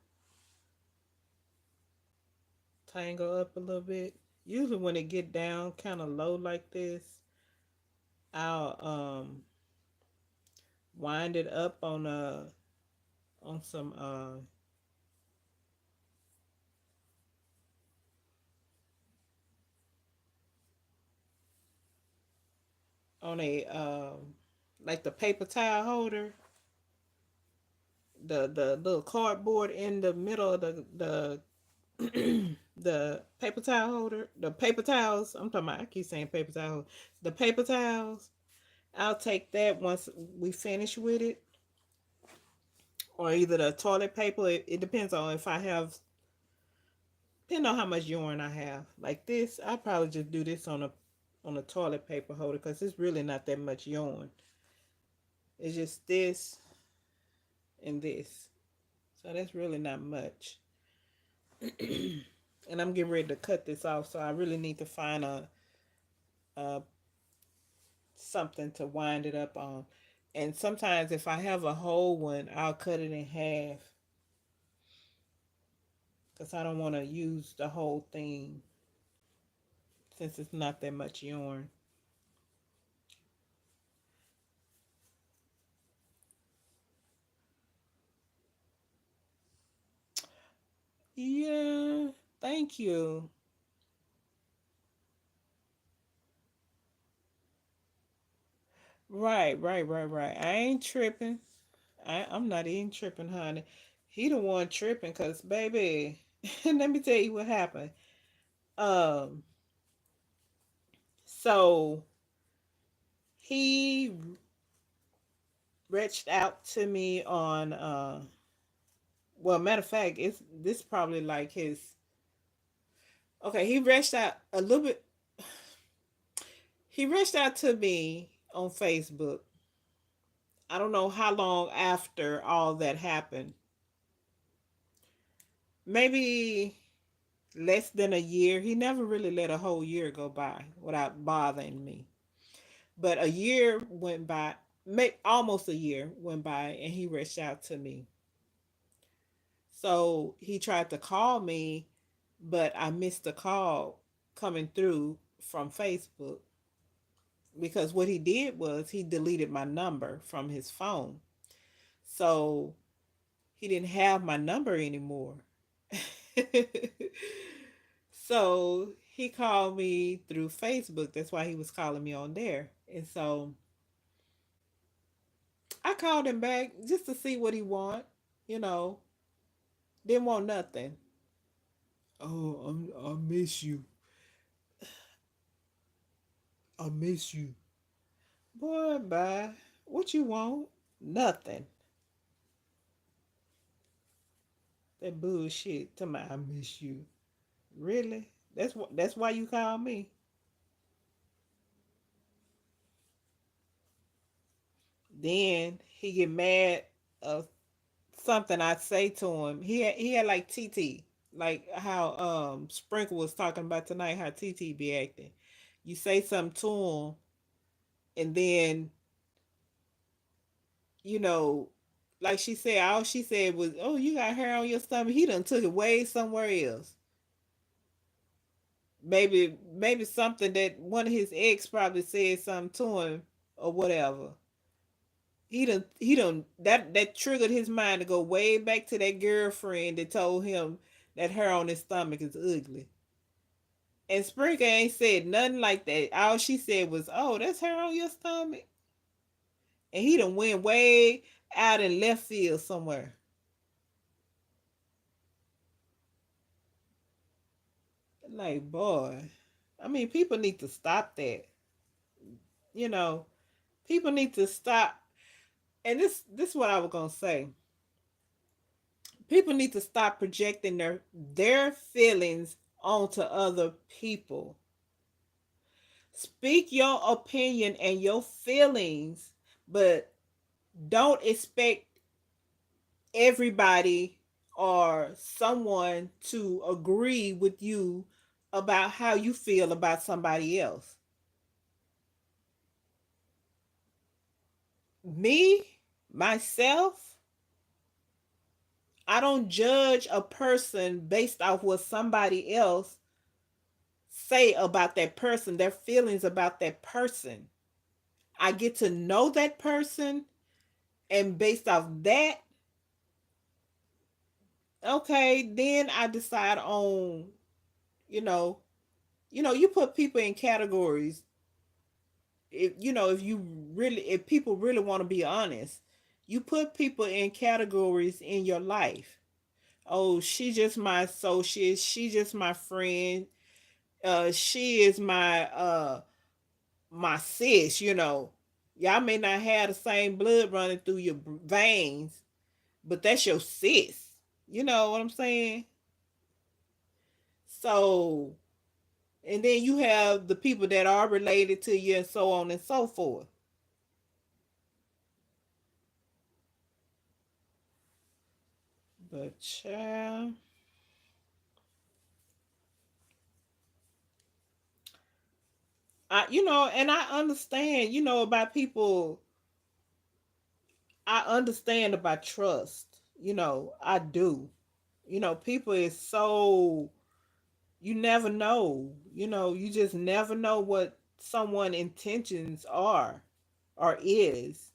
tangle up a little bit. Usually when it get down kind of low like this, I'll wind it up on some on a like the paper towel holder, the little cardboard in the middle of the paper towel holder, the paper towels. I'm talking about. I keep saying paper towel. The paper towels. I'll take that once we finish with it, or either the toilet paper. It depends on if I have. Depending on how much yarn I have. Like this, I probably just do this on a toilet paper holder because it's really not that much yarn. It's just this and this. So that's really not much. And I'm getting ready to cut this off, so I really need to find a something to wind it up on. And sometimes if I have a whole one, I'll cut it in half because I don't want to use the whole thing since it's not that much yarn. Yeah, thank you. Right. I ain't tripping. I'm not even tripping, honey. He the one tripping, cause baby, let me tell you what happened. Um, so he reached out to me on well, matter of fact, it's this probably like his. Okay, he reached out a little bit. He reached out to me on Facebook. I don't know how long after all that happened. Maybe less than a year. He never really let a whole year go by without bothering me. But a year went by, almost a year went by, and he reached out to me. So he tried to call me, but I missed the call coming through from Facebook because what he did was he deleted my number from his phone. So he didn't have my number anymore. So he called me through Facebook. That's why he was calling me on there. And so I called him back just to see what he want. You know, didn't want nothing. Oh, I miss you. I miss you. Boy, bye. What you want? Nothing. That bullshit. Tell me I miss you. Really? That's why you call me. Then he get mad of something I say to him. He had like TT, like how Sprinkle was talking about tonight. How TT be acting. You say something to him, and then you know, like she said, all she said was, "Oh, you got hair on your stomach." He done took it way somewhere else. Maybe something that one of his ex probably said something to him or whatever. He done that triggered his mind to go way back to that girlfriend that told him that hair on his stomach is ugly. And Sprinkle ain't said nothing like that. All she said was, "Oh, that's hair on your stomach," and he done went way out in left field somewhere. Like, boy, I mean, people need to stop that. You know, people need to stop. And this is what I was gonna say. People need to stop projecting their feelings onto other people. Speak your opinion and your feelings, but don't expect everybody or someone to agree with you about how you feel about somebody else. Me, myself, I don't judge a person based off what somebody else say about that person, their feelings about that person. I get to know that person, and based off that, okay, then I decide on, you know, you put people in categories. If people really want to be honest, you put people in categories in your life. Oh, she just my associate, she just my friend, she is my sis, y'all may not have the same blood running through your veins, but that's your sis. You know what I'm saying? So, and then you have the people that are related to you and so on and so forth. But child, and I understand, about people. I understand about trust. I do. People is so, you never know. You just never know what someone intentions are or is.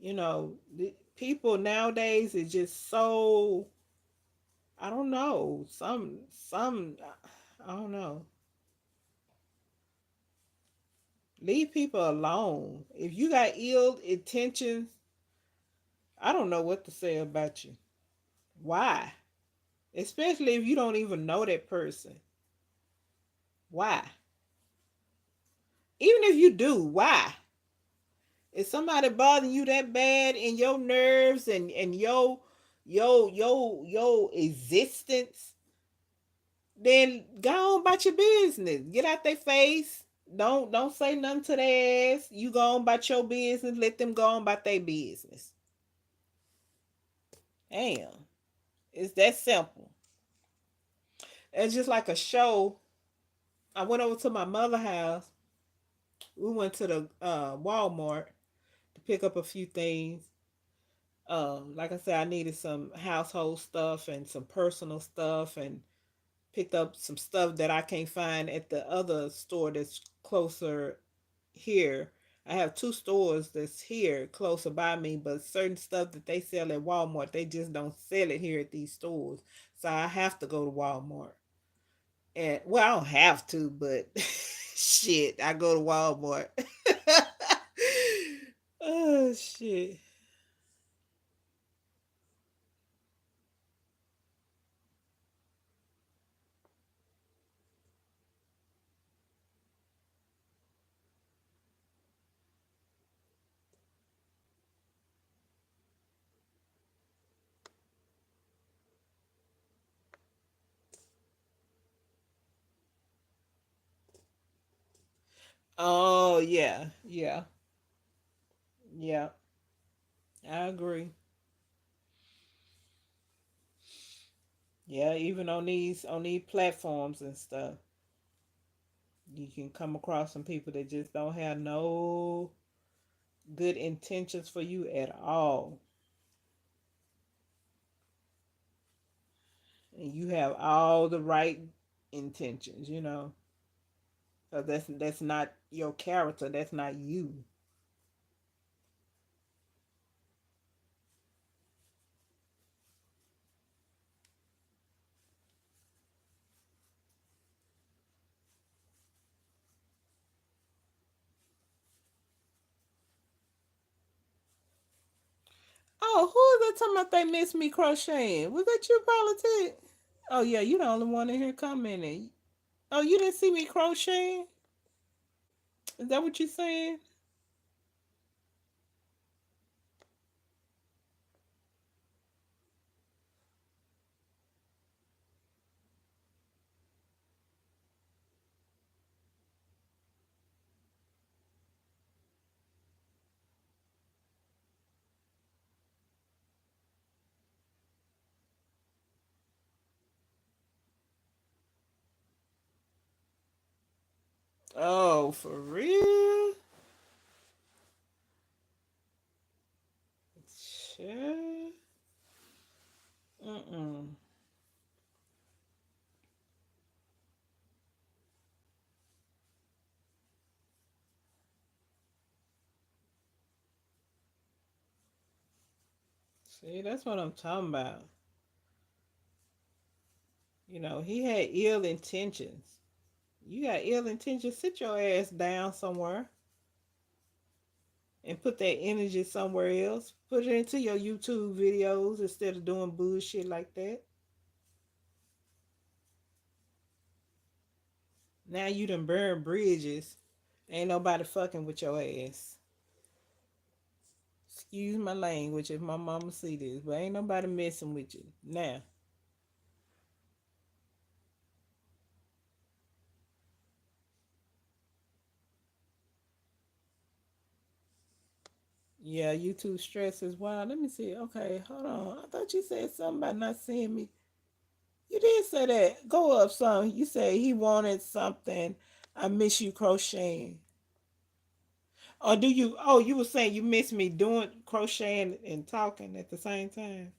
The people nowadays is just so, I don't know. Some I don't know. Leave people alone. If you got ill intentions, I don't know what to say about you. Why? Especially if you don't even know that person. Why? Even if you do, why? Is somebody bothering you that bad in your nerves and your existence? Then go on about your business. Get out their face. Don't say nothing to their ass. You go on about your business. Let them go on about their business. Damn. It's that simple. It's just like a show. I went over to my mother's house. We went to the Walmart to pick up a few things. Like I said, I needed some household stuff and some personal stuff, and picked up some stuff that I can't find at the other store that's closer here. I have two stores that's here closer by me, but certain stuff that they sell at Walmart, they just don't sell it here at these stores. So I have to go to Walmart. And well, I don't have to, but shit, I go to Walmart. Oh shit. Oh yeah, yeah, yeah. I agree. Yeah, even on these platforms and stuff, you can come across some people that just don't have no good intentions for you at all, and you have all the right intentions. So that's not your character. That's not you. Oh, who is that talking about they miss me crocheting? Was that you, Politics? Oh yeah, you the only one in here commenting. Oh, you didn't see me crocheting? Is that what you saying? Oh, for real? Shit. Mm-mm. See, that's what I'm talking about. He had ill intentions. You got ill intentions. Sit your ass down somewhere and put that energy somewhere else. Put it into your YouTube videos instead of doing bullshit like that. Now you done burn bridges. Ain't nobody fucking with your ass. Excuse my language if my mama see this, but ain't nobody messing with you. Now, yeah, you too stressed as well. Let me see. Okay, hold on. I thought you said something about not seeing me. You did say that. Go up some. You said he wanted something. I miss you crocheting. Or do you? Oh, you were saying you miss me doing crocheting and talking at the same time.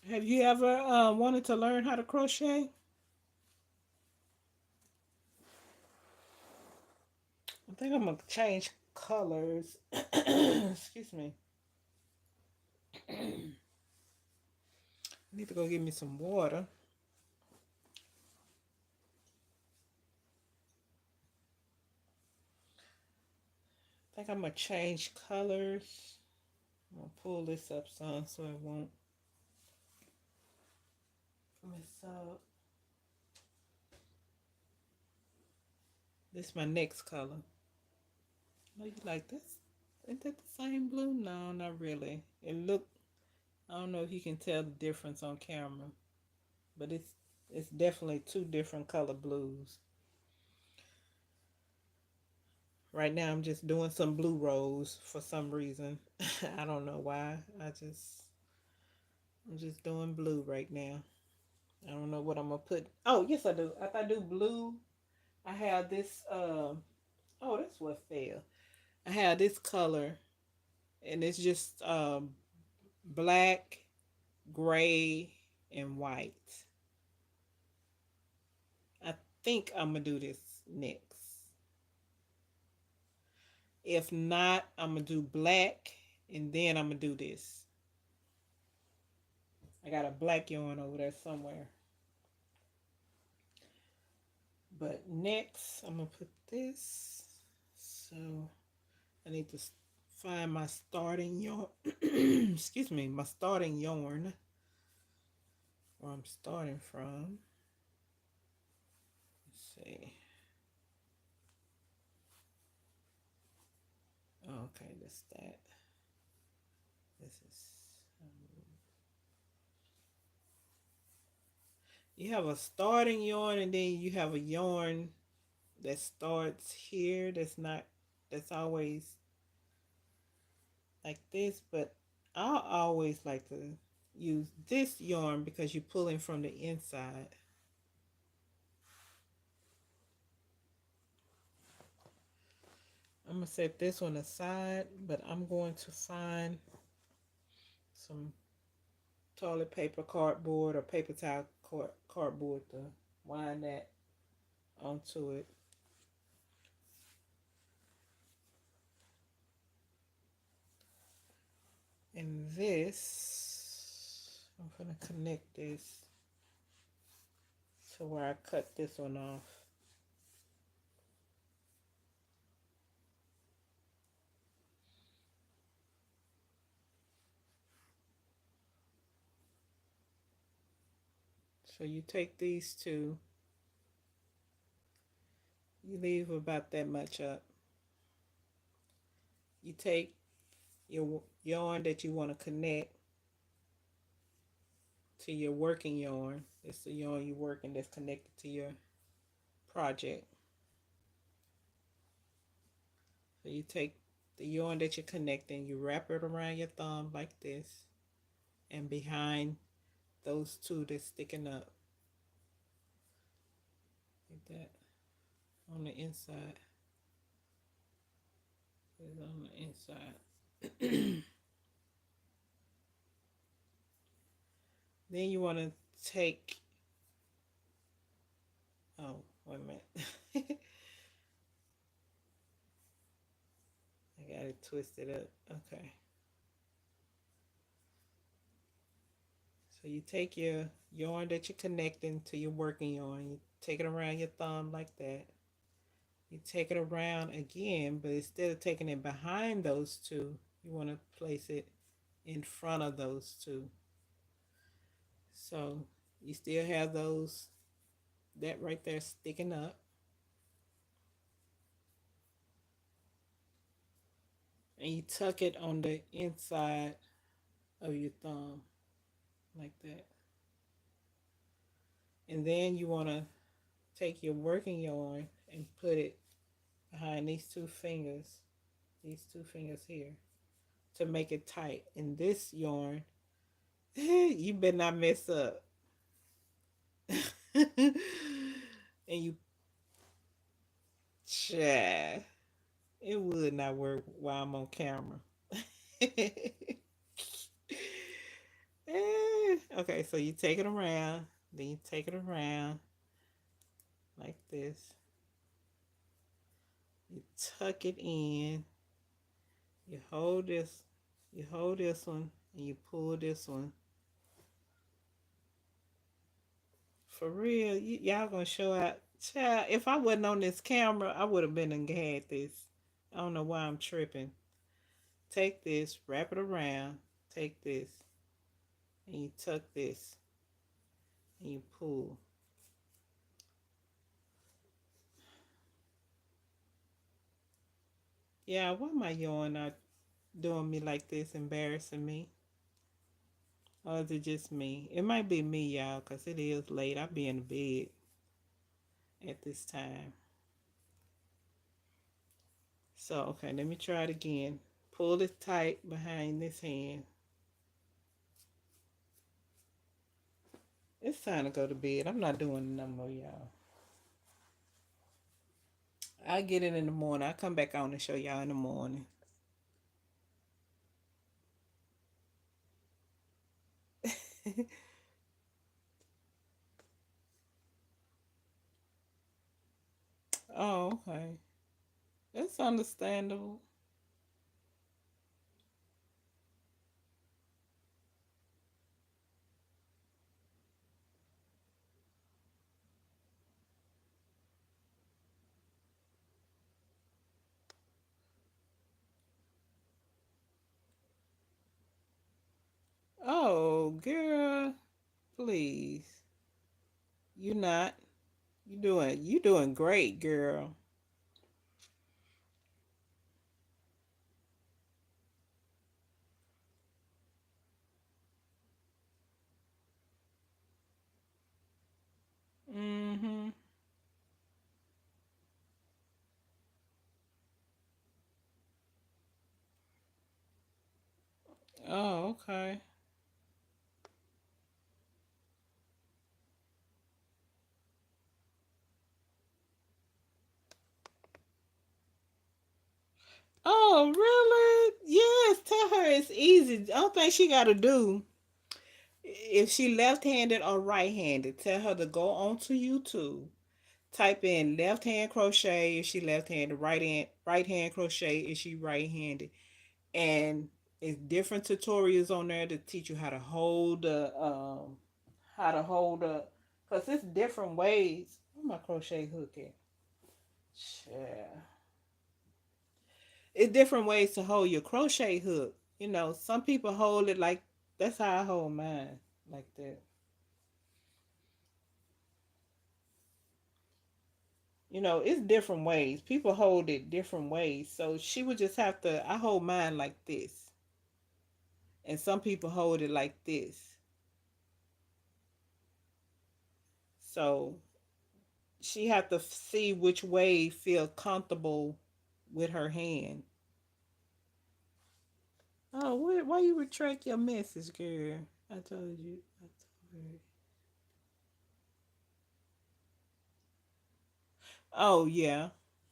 Have you ever wanted to learn how to crochet? I think I'm gonna change colors. Excuse me. I need to go get me some water. I think I'm gonna change colors. I'm gonna pull this up some so it won't mess up. This is my next color. Oh, you like this? Ain't that the same blue? No, not really. I don't know if you can tell the difference on camera, but it's definitely two different color blues. Right now I'm just doing some blue rose for some reason. I don't know why. I'm just doing blue right now. I don't know what I'm gonna put. Oh, yes I do. If I do blue, I have this oh, that's what fell. I have this color, and it's just black, gray, and white. I think I'm gonna do this next. If not, I'm gonna do black, and then I'm gonna do this. I got a black yarn over there somewhere. But next, I'm gonna put this. So I need to find my starting yarn. Excuse me, my starting yarn. Where I'm starting from. Let's see. Okay, that's that. This is. You have a starting yarn, and then you have a yarn that starts here. That's not. That's always like this, but I always like to use this yarn because you're pulling from the inside. I'm gonna set this one aside, but I'm going to find some toilet paper cardboard or paper towel cardboard to wind that onto it. And this, I'm gonna connect this to where I cut this one off. So you take these two, you leave about that much up. You take your yarn that you want to connect to your working yarn. It's the yarn you're working that's connected to your project. So you take the yarn that you're connecting, you wrap it around your thumb like this, and behind those two that's sticking up, like that, on the inside. It's on the inside. Then you want to take, oh, wait a minute. I got it twisted up. Okay. So you take your yarn that you're connecting to your working yarn, you take it around your thumb like that. You take it around again, but instead of taking it behind those two, you want to place it in front of those two. So you still have those, that right there sticking up. And you tuck it on the inside of your thumb like that. And then you want to take your working yarn and put it behind these two fingers here to make it tight. And this yarn, you better not mess up. And you, yeah, it would not work while I'm on camera. Okay, so you take it around, then you take it around like this. You tuck it in. You hold this. You hold this one, and you pull this one. For real, y'all gonna show out. Child, if I wasn't on this camera, I would have been and had this. I don't know why I'm tripping. Take this, wrap it around. Take this, and you tuck this, and you pull. Yeah, why my yarn not doing me like this, embarrassing me? Or is it just me? It might be me, y'all, because it is late. I'll be in bed at this time. So, okay, let me try it again. Pull it tight behind this hand. It's time to go to bed. I'm not doing it no more, y'all. I get it in the morning. I come back on and show y'all in the morning. Oh, okay. That's understandable. Oh, girl, please. You not. You doing great, girl. Mm-hmm. Oh, okay. Oh, really? Yes, tell her it's easy. The only thing she gotta do, if she left-handed or right-handed, tell her to go onto YouTube, type in left hand crochet if she left-handed, right hand crochet if she right-handed, and it's different tutorials on there to teach you how to hold the because it's different ways. Where my crochet hook at? Yeah. It's different ways to hold your crochet hook. Some people hold it like that's how I hold mine, like that. It's different ways. People hold it different ways. So she would just have to. I hold mine like this, and some people hold it like this. So she have to see which way feel comfortable with her hand. Oh, why you retract your message, girl? I told you. I told her. Oh yeah,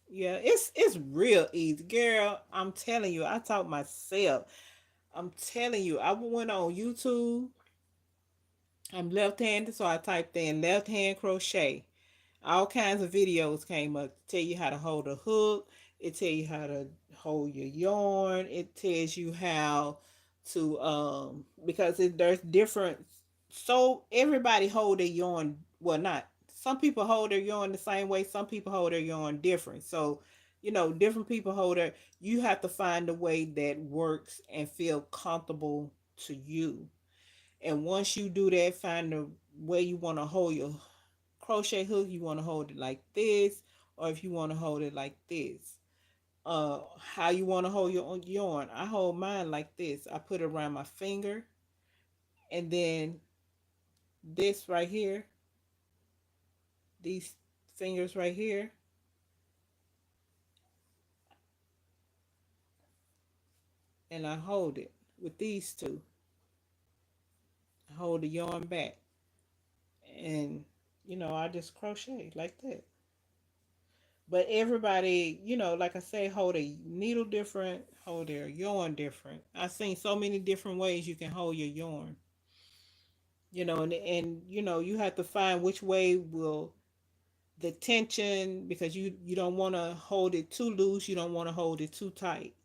yeah. It's real easy, girl. I'm telling you. I taught myself. I'm telling you. I went on YouTube. I'm left-handed, so I typed in left hand crochet. All kinds of videos came up to tell you how to hold a hook. It tell you how to hold your yarn. It tells you how to because there's different. So everybody hold their yarn. Well, not some people hold their yarn the same way. Some people hold their yarn different. So different people hold it. You have to find a way that works and feel comfortable to you. And once you do that, find the way you want to hold your crochet hook. You want to hold it like this, or if you want to hold it like this. How you want to hold your own yarn. I hold mine like this. I put it around my finger, and then this right here, these fingers right here, and I hold it with these two. I hold the yarn back, and I just crochet like that. But everybody, like I say, hold a needle different, hold their yarn different. I've seen so many different ways you can hold your yarn. And you have to find which way will the tension, because you don't want to hold it too loose, you don't want to hold it too tight.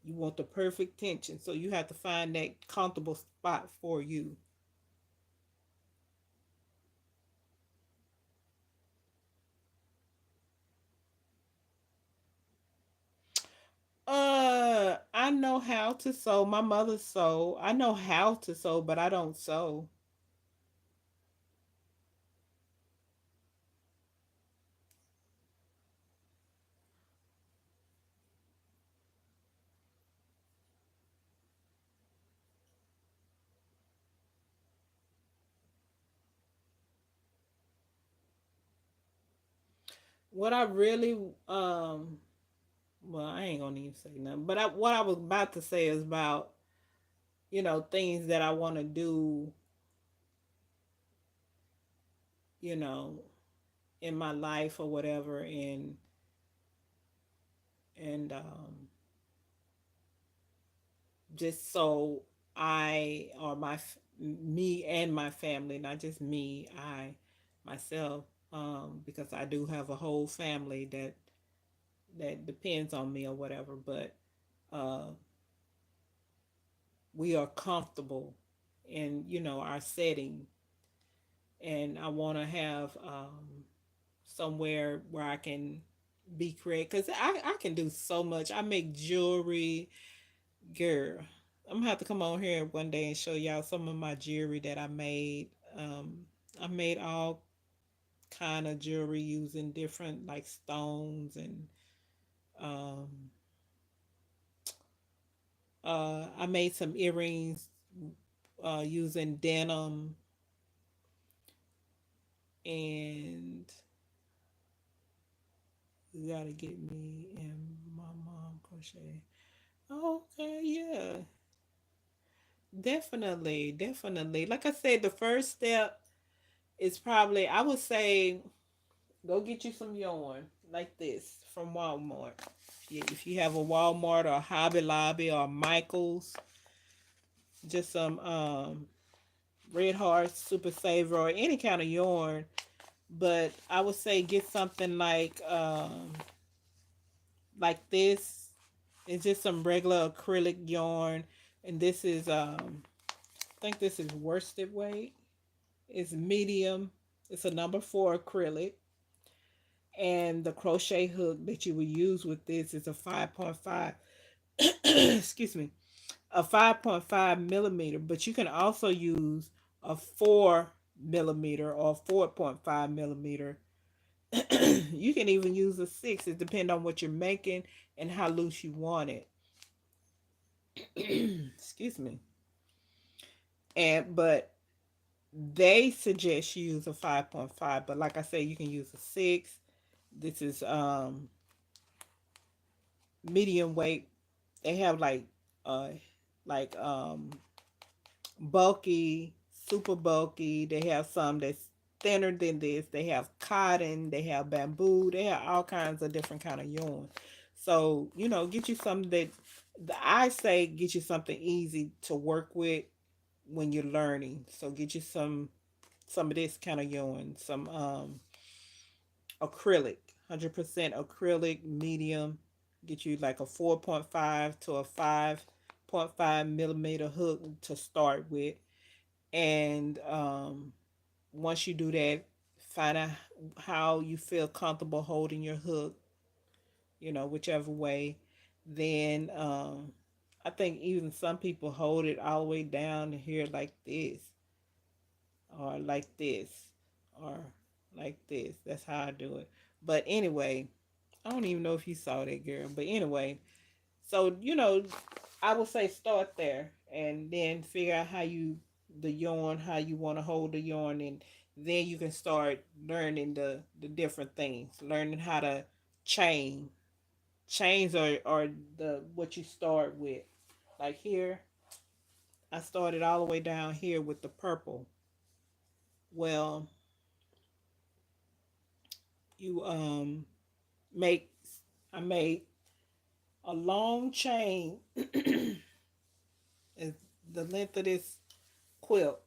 You want the perfect tension, so you have to find that comfortable spot for you. I know how to sew. My mother sew. I know how to sew, but I don't sew. What I really well, I ain't gonna even say nothing. But what I was about to say is about things that I want to do, you know, in my life or whatever, and and just so I or me and my family, not just me, I myself, because I do have a whole family that depends on me or whatever, but uh, we are comfortable in our setting, and I want to have somewhere where I can be creative because I can do so much. I make jewelry, girl. I'm gonna have to come on here one day and show y'all some of my jewelry that I made. I made all kind of jewelry using different like stones and um, I made some earrings using denim and you gotta get me and my mom crochet. Okay, yeah, definitely, definitely. Like I said, the first step is probably I would say go get you some yarn like this from Walmart. If you have a Walmart or Hobby Lobby or Michaels, just some Red Heart, Super Saver, or any kind of yarn. But I would say get something like this. It's just some regular acrylic yarn, and this is I think this is worsted weight. It's medium. It's a number four acrylic, and the crochet hook that you will use with this is a 5.5. Excuse me, a 5.5 millimeter, but you can also use a 4 millimeter or 4.5 millimeter. You can even use a 6. It depends on what you're making and how loose you want it. Excuse me. But they suggest you use a 5.5, but like I said, you can use a 6. This is medium weight. They have uh like bulky, super bulky. They have some that's thinner than this. They have cotton. They have bamboo. They have all kinds of different kind of yarn. So get you something that I say get you something easy to work with when you're learning. So get you some of this kind of yarn, some acrylic, 100% acrylic, medium. Get you like a 4.5 to a 5.5 millimeter hook to start with, and once you do that, find out how you feel comfortable holding your hook, whichever way. Then I think even some people hold it all the way down here like this, or like this, or like this. That's how I do it. But anyway, I don't even know if you saw that, girl. But anyway, so I would say start there and then figure out the yarn, how you want to hold the yarn, and then you can start learning the different things, learning how to chain. Chains are the what you start with. Like here, I started all the way down here with the purple. Well, you make I made a long chain is the length of this quilt,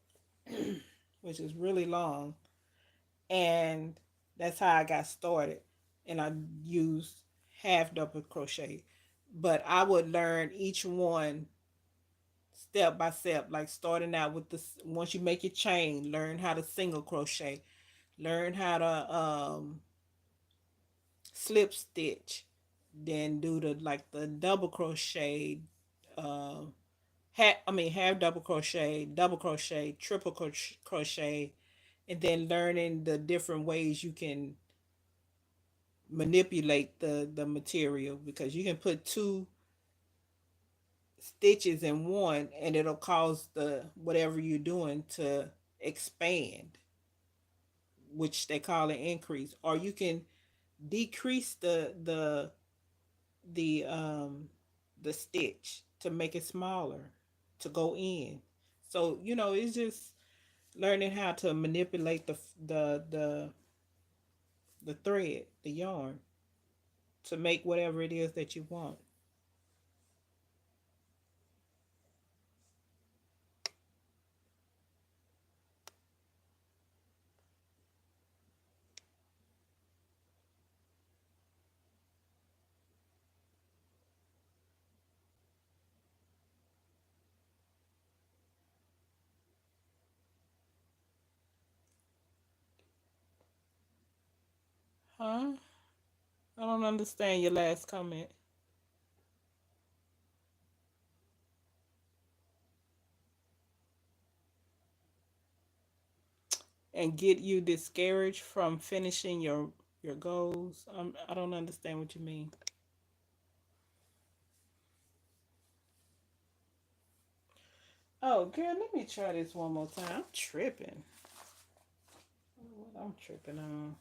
which is really long, and that's how I got started. And I used half double crochet, but I would learn each one step by step, like starting out with the once you make your chain, learn how to single crochet, learn how to slip stitch, then do the double crochet, uh, half double crochet, triple crochet, and then learning the different ways you can manipulate the material, because you can put two stitches in one and it'll cause the whatever you're doing to expand, which they call an increase, or you can decrease the the stitch to make it smaller to go in. So it's just learning how to manipulate the thread, the yarn. to make whatever it is that you want. Huh? I don't understand your last comment. And get you discouraged from finishing your goals. I don't understand what you mean. Oh, girl, let me try this one more time. I'm tripping. What I'm tripping on.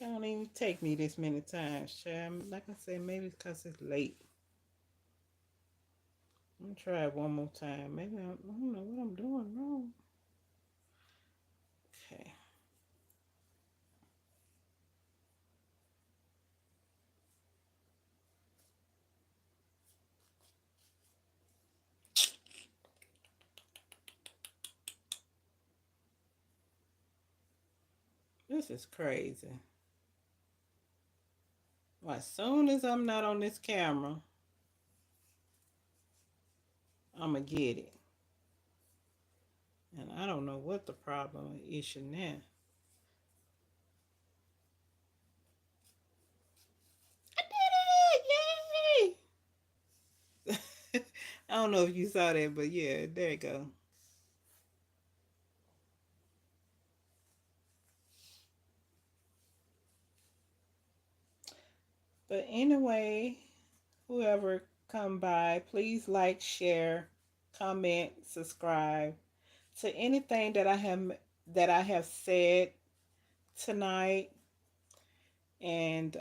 It don't even take me this many times, child. Like I said, maybe it's because it's late. I'm gonna try it one more time. Maybe I don't know what I'm doing wrong. Okay. This is crazy. Well, as soon as I'm not on this camera, I'm gonna get it. And I don't know what the problem issue now. I did it! Yay! I don't know if you saw that, but yeah, there you go. But anyway, whoever come by, please like, share, comment, subscribe to anything that I have said tonight. And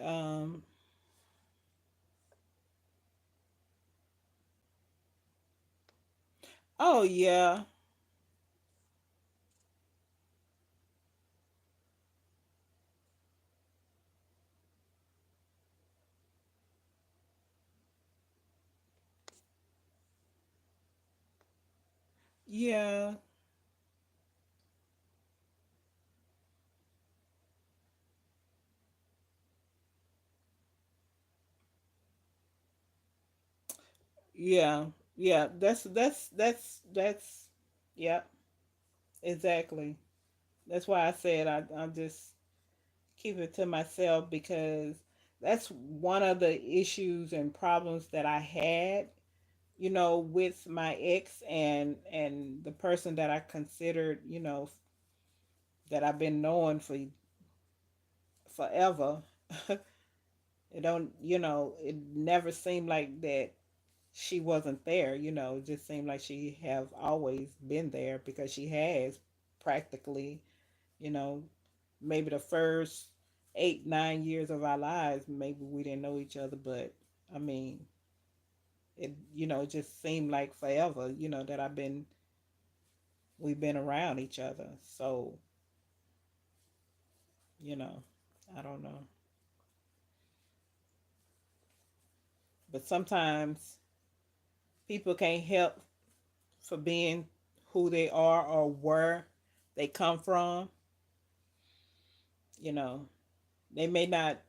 oh yeah, yeah, yeah, yeah. That's yeah, exactly. That's why I said I just keep it to myself because that's one of the issues and problems that I had, with my ex and the person that I considered, that I've been knowing for forever. It don't, it never seemed like that she wasn't there, it just seemed like she have always been there because she has practically, you know, maybe the first 8, 9 years of our lives, maybe we didn't know each other, but I mean, it just seemed like forever, that we've been around each other. So, you know, I don't know. But sometimes people can't help for being who they are or where they come from. You know, they may not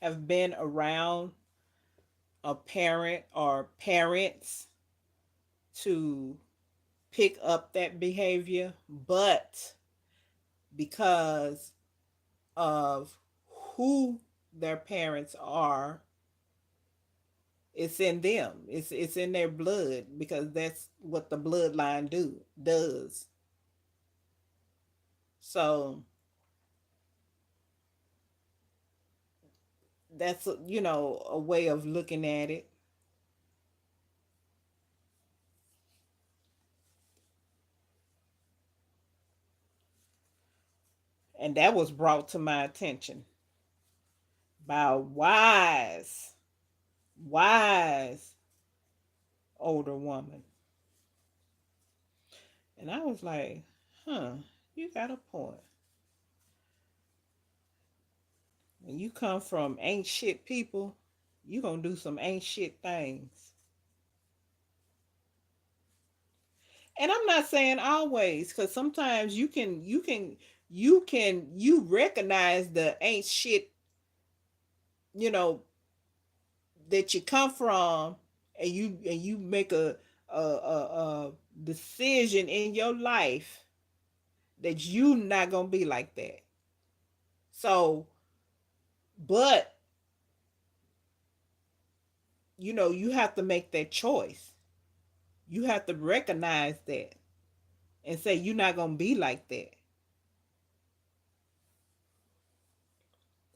have been around a parent or parents to pick up that behavior, but because of who their parents are, it's in them. It's in their blood because that's what the bloodline does. So that's a way of looking at it, and that was brought to my attention by a wise older woman, and I was like, huh, you got a point. When you come from ain't shit people, you gonna do some ain't shit things. And I'm not saying always, because sometimes you recognize the ain't shit, you know, that you come from, and you make a decision in your life that you not gonna be like that. So, but you have to make that choice. You have to recognize that and say you're not gonna be like that.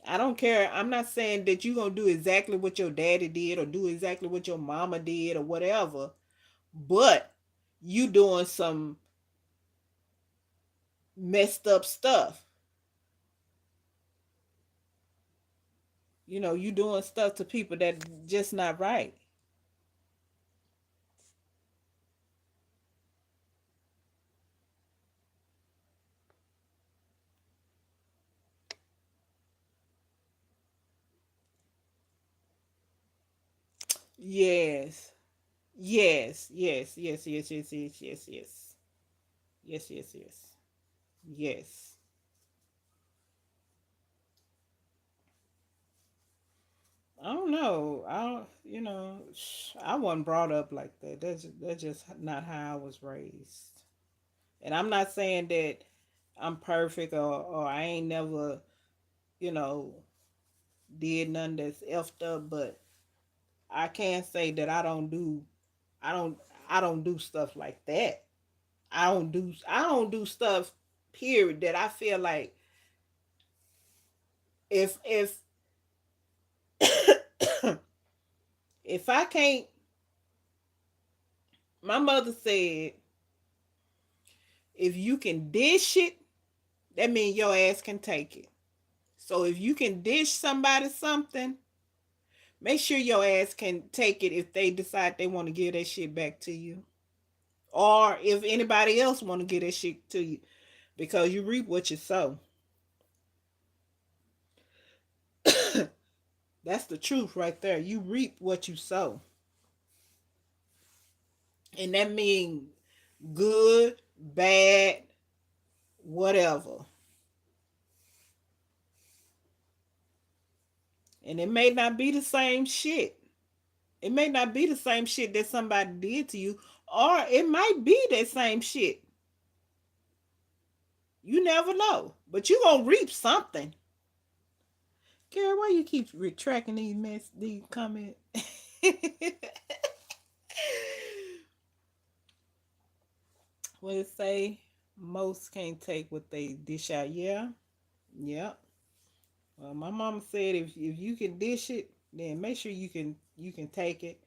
I don't care. I'm not saying that you're gonna do exactly what your daddy did or do exactly what your mama did or whatever, but you doing some messed up stuff. You doing stuff to people that just not right. Yes. Yes. Yes. Yes. Yes. Yes. Yes. Yes. Yes. Yes. Yes. Yes. Yes. I don't know. I wasn't brought up like that. That's just not how I was raised. And I'm not saying that I'm perfect, or I ain't never, you know, did none that's effed up, but I can't say that I don't I don't do stuff like that. I don't do stuff period that I feel like if if I can't. My mother said, if you can dish it, that means your ass can take it. So if you can dish somebody something, make sure your ass can take it if they decide they want to give that shit back to you. Or if anybody else want to give that shit to you. Because you reap what you sow. That's the truth right there. You reap what you sow. And that means good, bad, whatever. And it may not be the same shit. It may not be the same shit that somebody did to you, or it might be that same shit. You never know. But you gonna reap something. Gary, why you keep retracting these comments? What it say? Most can't take what they dish out. Yeah, yeah. Well, my mama said if you can dish it, then make sure you can take it.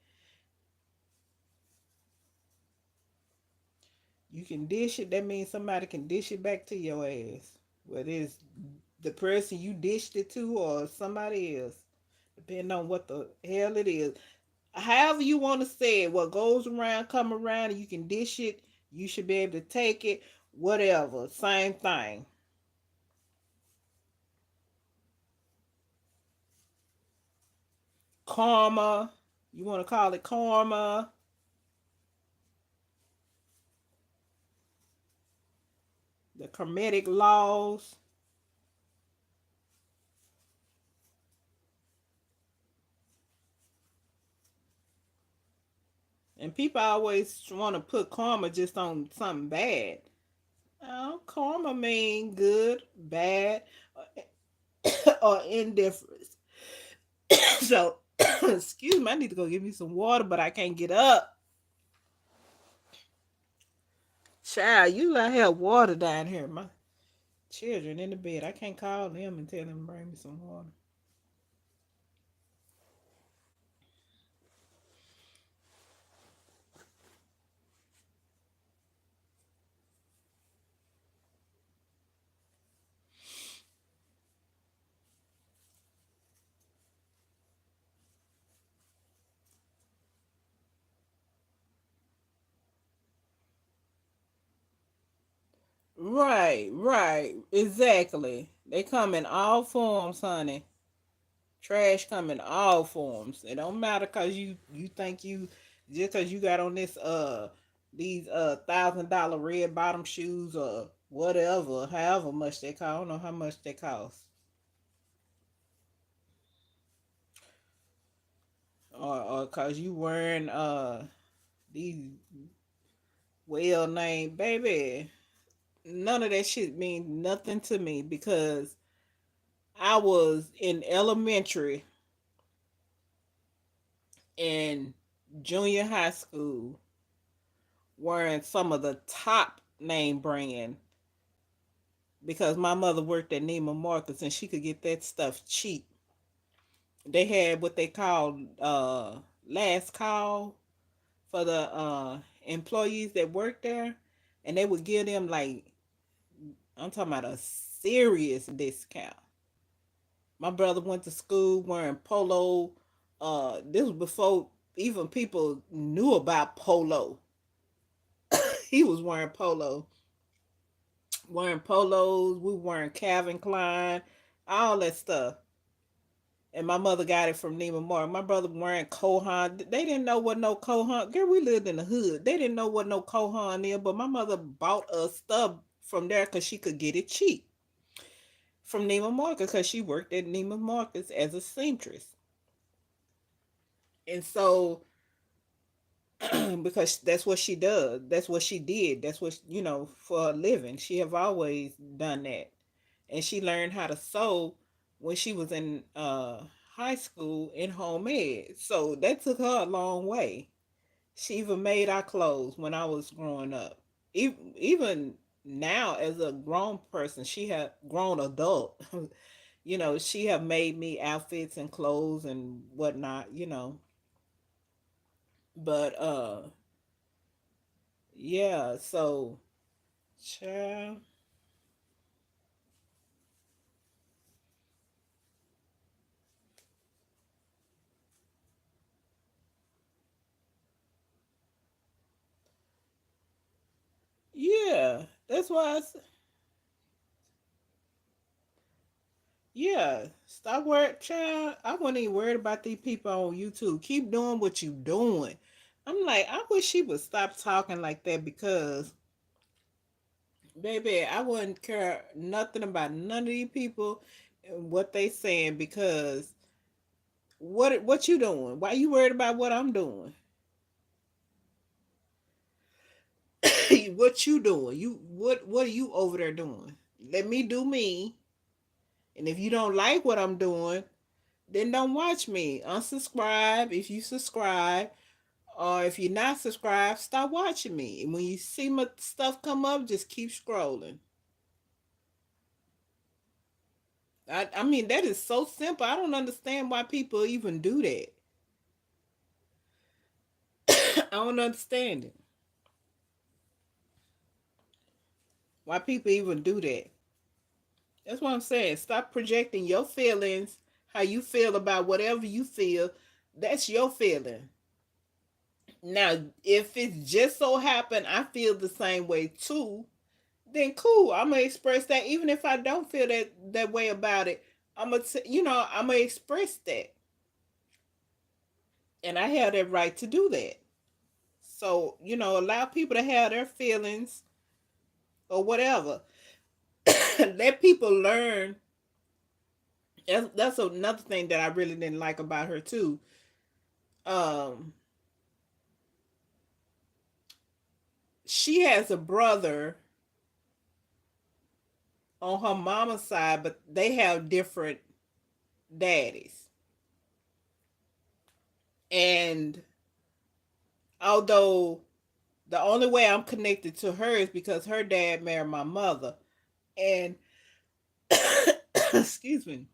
You can dish it. That means somebody can dish it back to your ass. Whether it's the person you dished it to or somebody else, depending on what the hell it is. However you want to say it, what goes around come around, and you can dish it. You should be able to take it. Whatever, same thing. Karma. You want to call it karma? The karmic laws. And people always want to put karma just on something bad. Oh, karma mean good, bad, or indifference. So, excuse me, I need to go get me some water, but I can't get up. Child, you gotta have water down here. My children in the bed. I can't call them and tell them to bring me some water. Right, right, exactly. They come in all forms, honey. Trash come in all forms. It don't matter cause you think you just cause you got on this these $1,000 red bottom shoes or whatever, however much they cost. I don't know how much they cost. Or cause you wearing these well named baby. None of that shit means nothing to me because I was in elementary and junior high school wearing some of the top name brand because my mother worked at Neiman Marcus and she could get that stuff cheap. They had what they called last call for the employees that worked there, and they would give them like I'm talking about a serious discount. My brother went to school wearing polo. This was before even people knew about polo. He was wearing polos. We were wearing Calvin Klein, all that stuff. And my mother got it from Neiman Marcus. My brother wearing Kohan. They didn't know what no Kohan. Girl, we lived in the hood. They didn't know what no Kohan is, but my mother bought us stuff from there because she could get it cheap from Neiman Marcus because she worked at Neiman Marcus as a seamstress. And so, because that's what she does, that's what she did, that's what, for a living. She have always done that. And she learned how to sew when she was in high school in home ed. So that took her a long way. She even made our clothes when I was growing up. Even now, as a grown person, she had grown adult. She have made me outfits and clothes and whatnot. But yeah. So, child, yeah. That's why yeah, stop worrying, child. I wasn't even worried about these people on YouTube. Keep doing what you doing. I'm like, I wish she would stop talking like that because, baby, I wouldn't care nothing about none of these people and what they saying because what you doing? Why you worried about what I'm doing? What you doing? What are you over there doing? Let me do me. And if you don't like what I'm doing, then don't watch me. Unsubscribe if you subscribe. Or if you're not subscribed, stop watching me. And when you see my stuff come up, just keep scrolling. I mean, that is so simple. I don't understand why people even do that. I don't understand it. Why people even do that. That's what I'm saying. Stop projecting your feelings, how you feel about whatever you feel. That's your feeling. Now, if it just so happen I feel the same way too, then cool. I'm gonna express that. Even if I don't feel that way about it, I'm gonna express that, and I have that right to do that. So allow people to have their feelings or whatever. Let people learn. That's another thing that I really didn't like about her too. Um, she has a brother on her mama's side, but they have different daddies. And although the only way I'm connected to her is because her dad married my mother. And excuse me.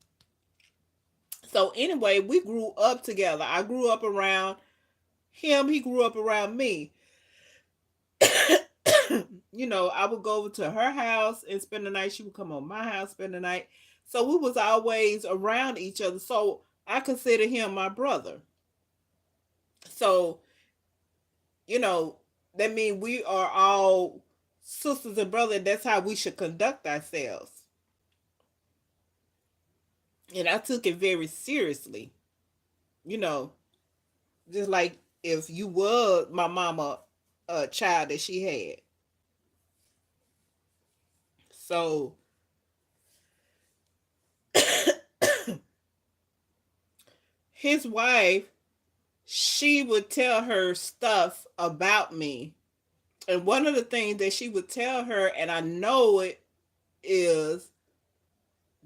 So anyway, we grew up together. I grew up around him, he grew up around me. I would go over to her house and spend the night. She would come on my house, spend the night. So we was always around each other. So I consider him my brother. So, you know, that means we are all sisters and brothers. That's how we should conduct ourselves. And I took it very seriously. You know, just like if you were my mama, a child that she had. So his wife, she would tell her stuff about me. And one of the things that she would tell her, and I know it, is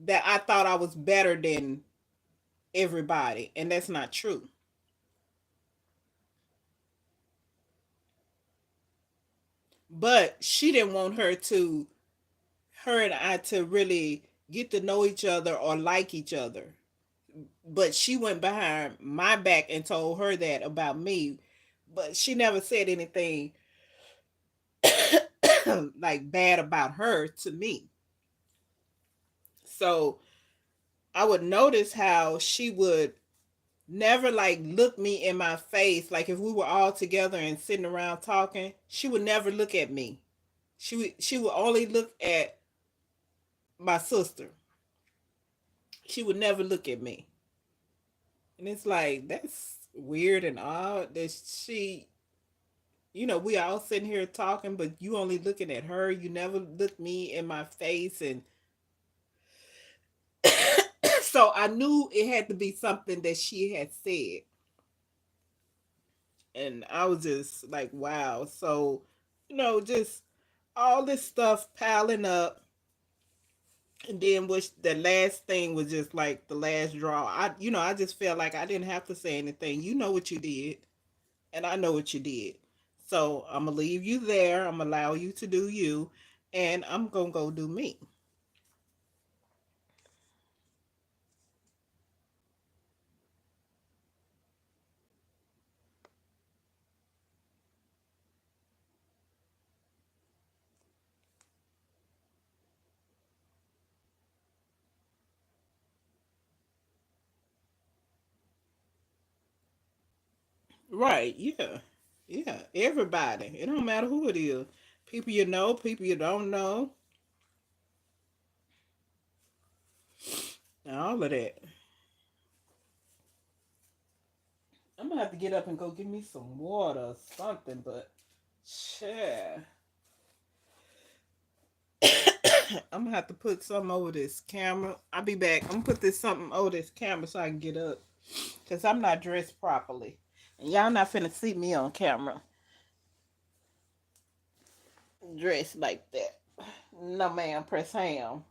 that I thought I was better than everybody. And that's not true. But she didn't want her and I to really get to know each other or like each other. But she went behind my back and told her that about me. But she never said anything like bad about her to me. So I would notice how she would never like look me in my face. Like if we were all together and sitting around talking, she would never look at me. She would only look at my sister. She would never look at me. And it's like that's weird and odd that we all sitting here talking, but you only looking at her. You never look me in my face. And so I knew it had to be something that she had said. And I was just like, wow. So, just all this stuff piling up. And then which the last thing was just like the last draw. I just felt like I didn't have to say anything. You know what you did, and I know what you did. So I'm gonna leave you there. I'm gonna allow you to do you, and I'm gonna go do me. Right? Yeah, yeah. Everybody. It don't matter who it is. People you know, people you don't know, and all of that. I'm gonna have to get up and go get me some water or something. But, yeah, I'm gonna have to put something over this camera. I'll be back. I'm gonna put this something over this camera so I can get up, cause I'm not dressed properly, and y'all not finna see me on camera dressed like that. No, ma'am. Press ham.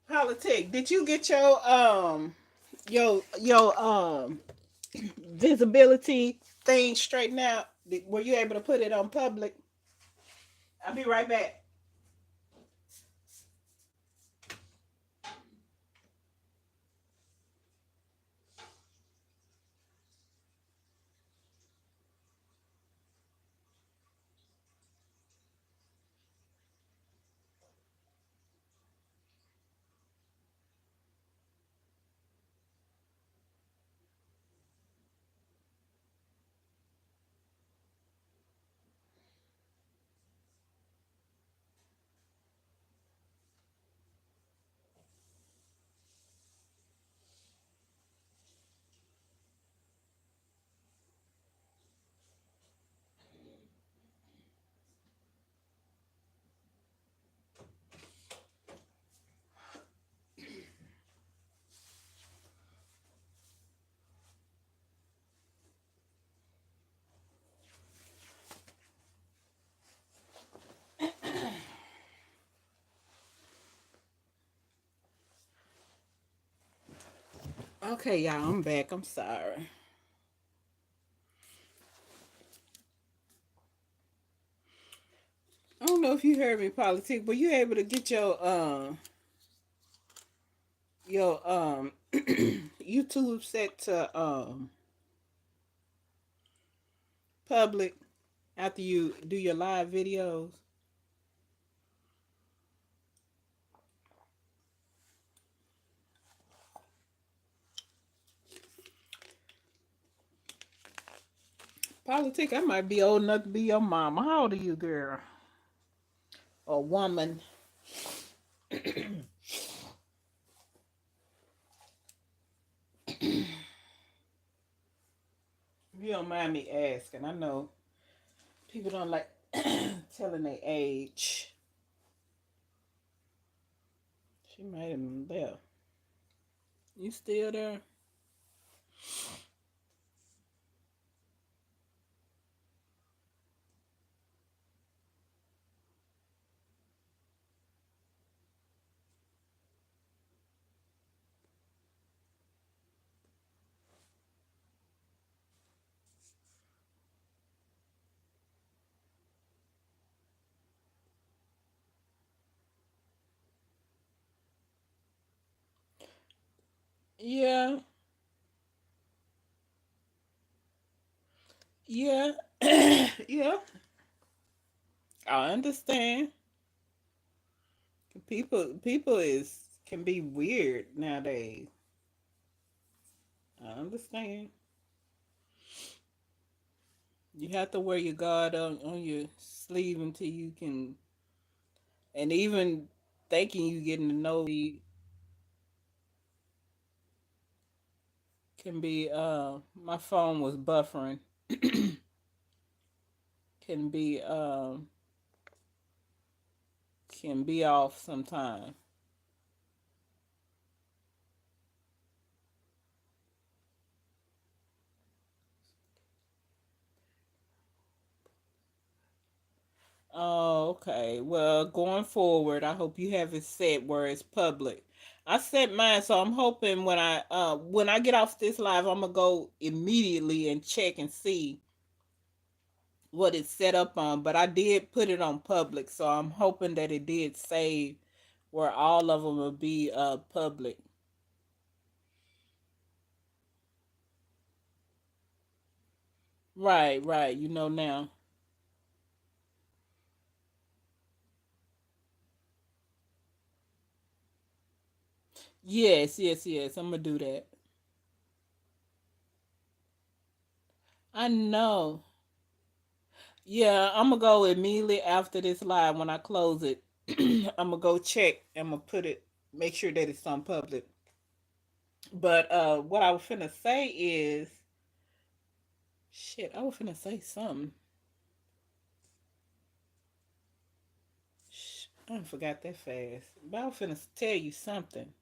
Politic. Did you get your visibility thing straightened out? Were you able to put it on public? I'll be right back. Okay, y'all, I'm back. I'm sorry. I don't know if you heard me, politic, but you able to get your YouTube set to public after you do your live videos. Politic, I might be old enough to be your mama. How old are you, girl? Or woman? If you don't mind me asking, I know people don't like telling their age. She might have left. You still there? Yeah, yeah, yeah. I understand. People is can be weird nowadays. I understand. You have to wear your guard on your sleeve until you can, and even thinking you getting to know can be. My phone was buffering. can be can be off sometime. Oh, okay. Well, going forward, I hope you have it set where it's public. I set mine, so I'm hoping when I get off this live, I'm gonna go immediately and check and see what it's set up on. But I did put it on public, so I'm hoping that it did save where all of them will be public. Right, right. You know now. Yes, yes, yes. I'm gonna do that. I know. Yeah, I'm gonna go immediately after this live when I close it. I'm gonna go check. I'm gonna put it, make sure that it's on public. But what I was finna say is, shit, I was finna say something. I forgot that fast. But I was finna tell you something.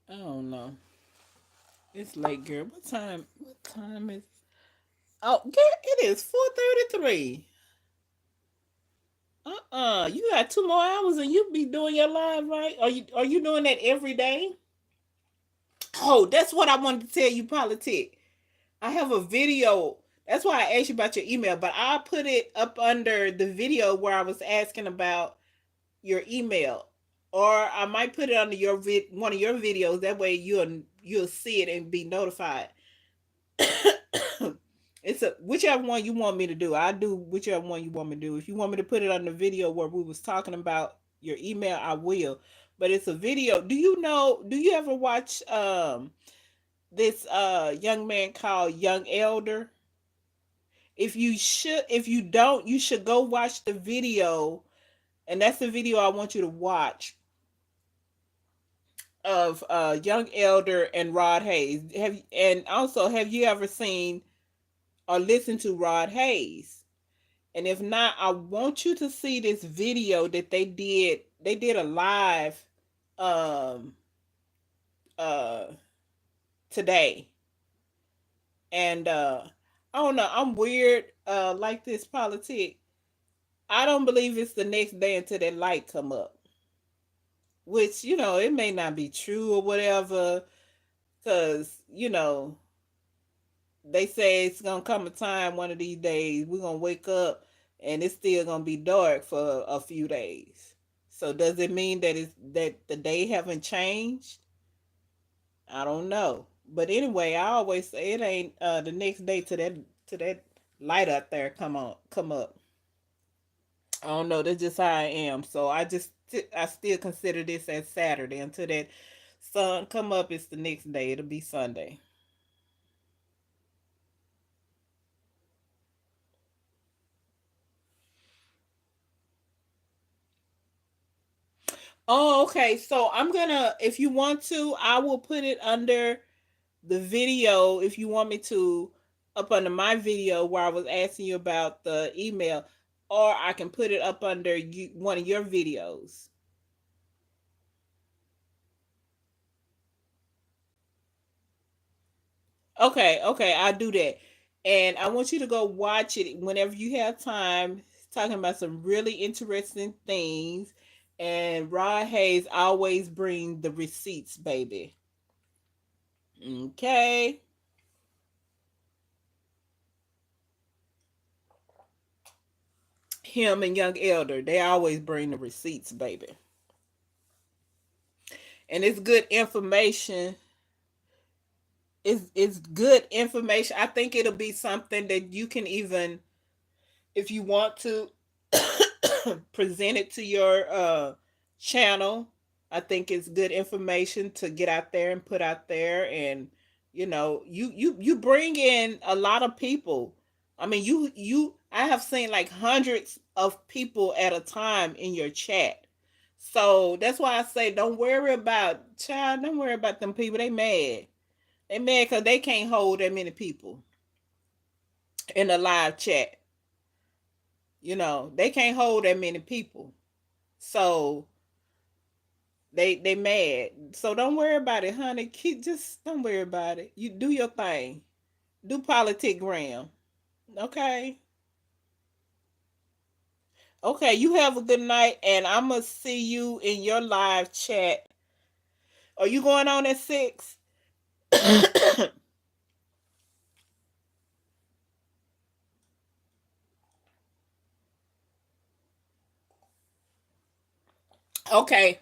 I don't know. It's late, girl. What time? What time is? Oh, girl, it is 4:33. You got 2 more hours and you be doing your live, right? Are you doing that every day? Oh, that's what I wanted to tell you, politic. I have a video. That's why I asked you about your email, but I put it up under the video where I was asking about your email, or I might put it under one of your videos. That way you'll see it and be notified. It's a whichever one you want me to do. I do whichever one you want me to do. If you want me to put it on the video where we was talking about your email, I will. But it's a video. Do you know? Do you ever watch this young man called Young Elder? If you don't, you should go watch the video, and that's the video I want you to watch of Young Elder and Rod Hayes. And also have you ever seen or listened to Rod Hayes? And if not, I want you to see this video that they did. They did a live um uh today. And I don't know, I'm weird like this politic. I don't believe it's the next day until that light come up. which it may not be true or whatever, because they say it's gonna come a time one of these days we're gonna wake up and it's still gonna be dark for a few days. So does it mean that the day haven't changed? I don't know. But anyway, I always say it ain't the next day to that light out there come up. I don't know. That's just how I am. So I still consider this as Saturday until that sun come up. It's the next day. It'll be Sunday. Oh, okay. So I'm gonna, if you want to, I will put it under the video if you want me to, up under my video where I was asking you about the email, or I can put it up under one of your videos. Okay, okay, I'll do that. And I want you to go watch it whenever you have time. It's talking about some really interesting things. And Rod Hayes always bring the receipts, baby. Okay. Him and Young Elder, they always bring the receipts, baby. And it's good information. It's good information. I think it'll be something that you can even, if you want to, present it to your channel. I think it's good information to get out there and put out there, and you bring in a lot of people. I mean, you I have seen like hundreds of people at a time in your chat. So that's why I say don't worry about child. Don't worry about them people. They mad. They mad because they can't hold that many people in a live chat. They can't hold that many people. So they mad. So don't worry about it, honey. Just don't worry about it. You do your thing. Do politic gram. Okay. Okay, you have a good night, and I'ma see you in your live chat. Are you going on at 6? Okay.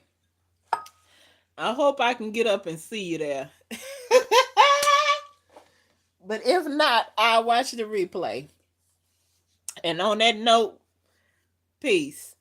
I hope I can get up and see you there. But if not, I'll watch the replay. And on that note, peace.